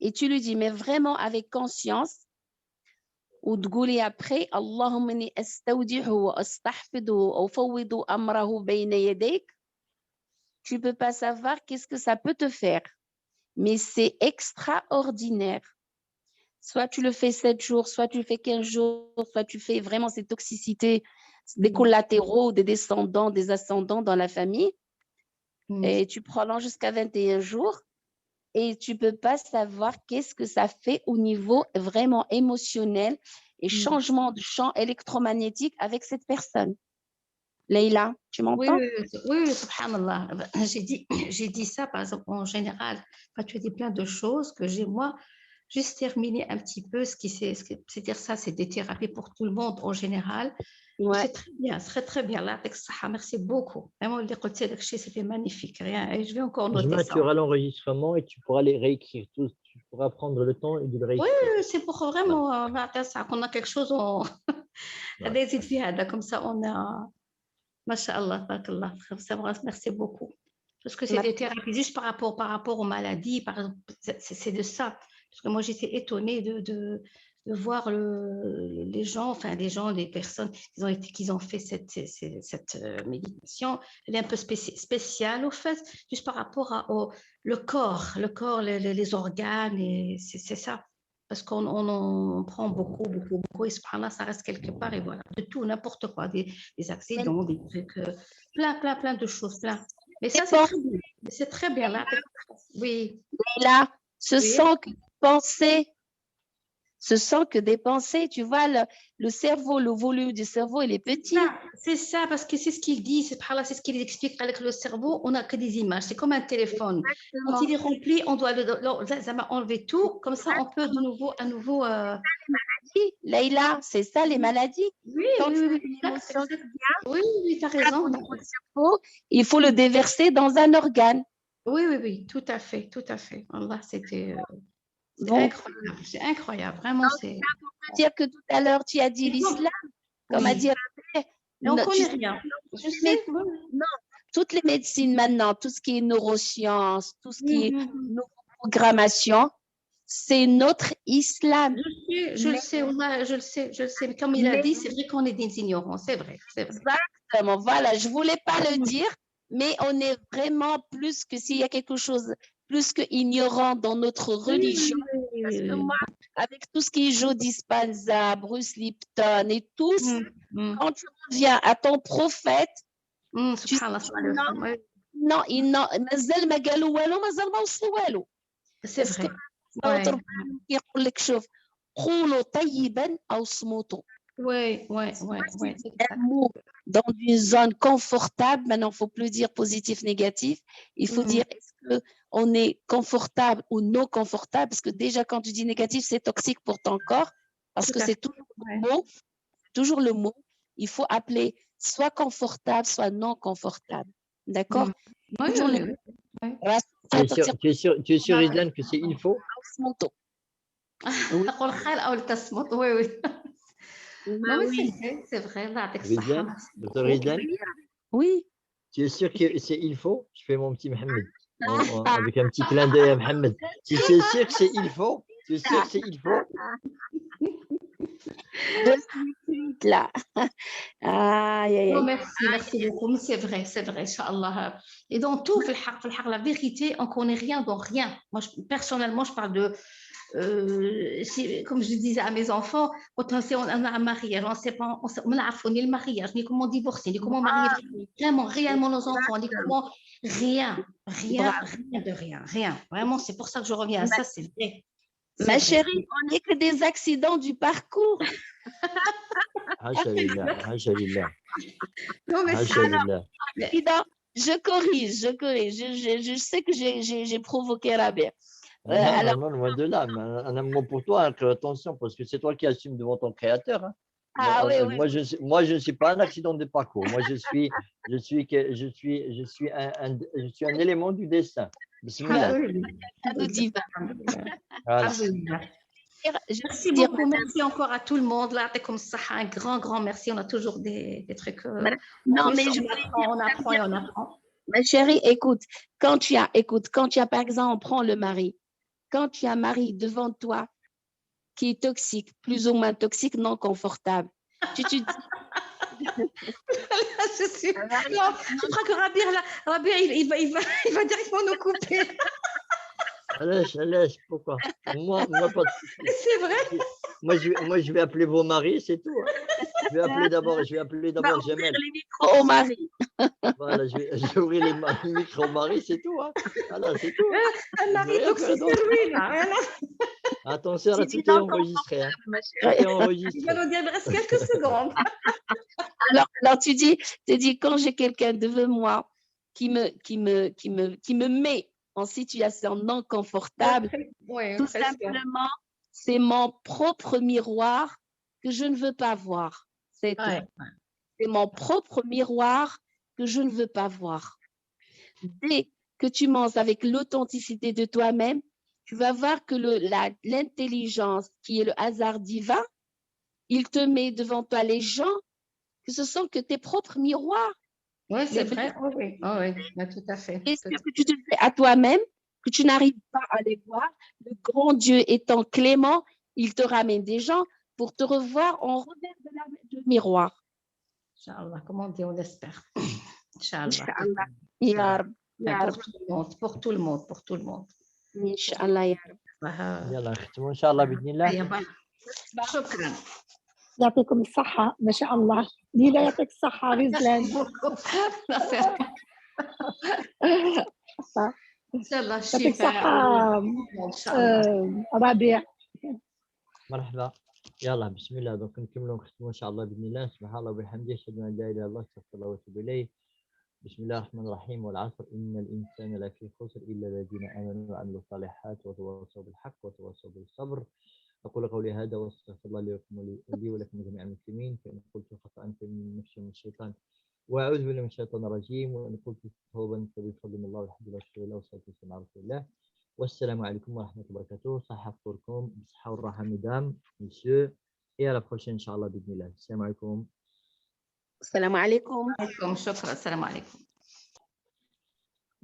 S4: et tu lui dis, mais vraiment avec conscience, وتقولي après اللهم إني أستودعه وأستحفظه وأفوض أمره بين يديك. Tu ne peux pas savoir qu'est-ce que ça peut te faire, mais c'est extraordinaire. Soit tu le fais 7 jours, soit tu le fais 15 jours, soit tu fais vraiment ces toxicités, des collatéraux, des descendants, des ascendants dans la famille, et tu prolonges jusqu'à 21 jours, et tu ne peux pas savoir qu'est-ce que ça fait au niveau vraiment émotionnel et changement de champ électromagnétique avec cette personne. Leïla, tu m'entends?
S3: Oui, subhanallah. J'ai dit ça, par exemple, en général, quand tu as dit plein de choses que j'ai, moi, juste terminé un petit peu c'est-à-dire ça, c'est des thérapies pour tout le monde en général.
S4: Ouais.
S3: C'est très bien, c'est très bien. Là, avec ça, merci beaucoup. Vraiment, c'était magnifique. Rien. Et je vais encore noter ça.
S1: Tu auras l'enregistrement et tu pourras les réécrire tous. Tu pourras prendre le temps et de le réécrire.
S3: Oui, c'est pour vraiment ça, qu'on a quelque chose, comme ça, on a. Masha'Allah, barakallah. Merci beaucoup. Parce que c'est des thérapies juste par rapport aux maladies, par exemple, c'est de ça. Parce que moi, j'étais étonnée de voir les gens, les personnes qui ont fait cette méditation. Elle est un peu spéciale, au fait, juste par rapport le corps, les organes, et c'est ça. Parce qu'on en prend beaucoup, et subhanallah, ça reste quelque part, et voilà, de tout, n'importe quoi, des accidents, des trucs, plein de choses, plein. Mais ça, c'est très bien, là. Oui.
S4: Là, ce sont que des pensées, tu vois, le cerveau, le volume du cerveau, il est petit.
S3: C'est ça, parce que c'est ce qu'il dit, c'est ce qu'il explique avec le cerveau, on n'a que des images, c'est comme un téléphone.
S4: Exactement.
S3: Quand il est rempli, on doit enlever tout, comme ça on peut de nouveau
S4: Leïla, c'est ça les maladies.
S3: Oui,
S4: quand tu as
S3: oui,
S4: une émotion qui vient,
S3: oui, tu as raison.
S4: Il faut le déverser dans un organe.
S3: Oui, tout à fait. Allah, c'était incroyable, c'est incroyable, vraiment. C'est
S4: pour dire que tout à l'heure, tu as dit l'islam, comme a dit Rabé.
S3: Mais on ne connaît rien.
S4: Non, toutes les médecines maintenant, tout ce qui est neurosciences, tout ce qui est neuroprogrammation, c'est notre islam.
S3: Je le sais. Mais comme il a dit, c'est vrai qu'on est des ignorants, c'est vrai.
S4: Exactement, voilà, je ne voulais pas le dire, mais on est vraiment plus que s'il y a quelque chose, plus que ignorant dans notre religion. Parce que moi, avec tout ce qui est Joe Dispenza, Bruce Lipton et tous, quand tu reviens à ton prophète, tu sais, non,
S3: c'est vrai. Oui.
S4: Dans une zone confortable, maintenant, il ne faut plus dire positif, négatif. Il faut dire est-ce qu'on est confortable ou non confortable, parce que déjà, quand tu dis négatif, c'est toxique pour ton corps, parce que c'est toujours le mot. Il faut appeler soit confortable, soit non confortable. D'accord?
S1: Tu es sûr, Rizlan, que c'est il faut?
S3: Oui, c'est vrai.
S1: Docteur Rizlan?
S4: Oui.
S1: Tu es sûr que c'est il faut? Je fais mon petit Mohamed, avec un petit clin d'œil à Mohamed. Tu es sûr que c'est il faut? Tu es sûr que c'est il faut?
S4: Là.
S3: Non, merci beaucoup. C'est vrai, Inch'Allah. Et dans tout, la vérité, on ne connaît rien dans rien. Moi, personnellement, je parle de, comme je disais à mes enfants, quand on a un mariage, on ne sait pas, on a ni le mariage, ni comment divorcer, ni comment marier réellement nos enfants, ni comment, rien. Vraiment, c'est pour ça que je reviens à ça, c'est vrai.
S4: Ma chérie, on n'est que des accidents du parcours.
S3: Non, mais
S4: je corrige. Je sais que j'ai provoqué Rabé.
S1: Non, loin de là. Mais un amour pour toi, attention, parce que c'est toi qui assumes devant ton créateur. Hein. Moi, je ne suis pas un accident de parcours. Moi, je suis un élément du destin. Bismillah.
S3: Voilà. Merci beaucoup, merci encore à tout le monde. Là, comme ça, un grand merci. On a toujours des trucs.
S4: Non, mais
S3: on apprend.
S4: Ma chérie, écoute, quand tu as par exemple, on prend le mari. quand tu as un mari devant toi qui est toxique, plus ou moins toxique, non confortable, tu te dis...
S3: Je suis... Non, je crois que Rabir, il va directement nous couper.
S1: Allez, pourquoi? Moi, pas de souci.
S3: C'est vrai.
S1: Moi, je vais appeler vos maris, c'est tout. Hein. Je vais appeler d'abord Jamel.
S4: les micros au mari.
S1: Voilà, je vais ouvrir les micros au mari, c'est tout. Hein. Voilà, c'est tout.
S3: Un mari toxique sur lui, là.
S1: Attention, là, tout est enregistré. Hein. Tout est enregistré.
S3: Il va nous dire, il reste quelques secondes.
S4: Alors tu dis, quand j'ai quelqu'un devant moi qui me met en situation non confortable, tout simplement, c'est mon propre miroir que je ne veux pas voir. C'est mon propre miroir que je ne veux pas voir. Dès que tu mens avec l'authenticité de toi-même, tu vas voir que l'intelligence, qui est le hasard divin, il te met devant toi les gens que ce sont que tes propres miroirs.
S3: Oui, c'est vrai. Oui, tout à fait.
S4: Et ce que tu te fais à toi-même, que tu n'arrives pas à les voir, le grand Dieu étant clément, il te ramène des gens pour te revoir en revers de miroir.
S3: Inch'Allah, comme on dit, on espère. Inch'Allah. Pour tout le monde.
S4: Inch'Allah, ya
S1: Rab. Yalla, ختموا إن شاء الله بإذن الله.
S3: شكرا.
S6: يعطيكم الصحة ما شاء الله. ليلى يعطيك الصحة غزلان.
S3: إن شاء الله
S6: يعطيك الصحة ربيع.
S1: مرحبا. يلا بسم الله دونك نكملوا نختموا ان شاء الله باذن الله. سبحان الله وبحمده اشهد ان لا اله الا الله استغفر الله واتوب اليه. بسم الله الرحمن الرحيم. والعصر ان الانسان لفي خسر الا الذين امنوا وعملوا الصالحات وتواصوا بالحق وتواصوا بالصبر. اقول قولي هذا واستغفر الله لي ولكم جميع المسلمين. فان قلت خطا فمن نفسي من الشيطان واعوذ بالله من الشيطان الرجيم. وان قلت صوابا فبفضل الله والحمد لله والشكر لله والصلاه والسلام على رسول الله. Wassalamu alaikum wa rahmatullahi wa barakatuh. Sahaf pourkum, bisha wa rahma mesdames, messieurs, et à la prochaine, Inch'Allah, bidnillah. Assalamu alaikum.
S4: Assalamu alaikum.
S3: Shukran. Assalamu alaikum.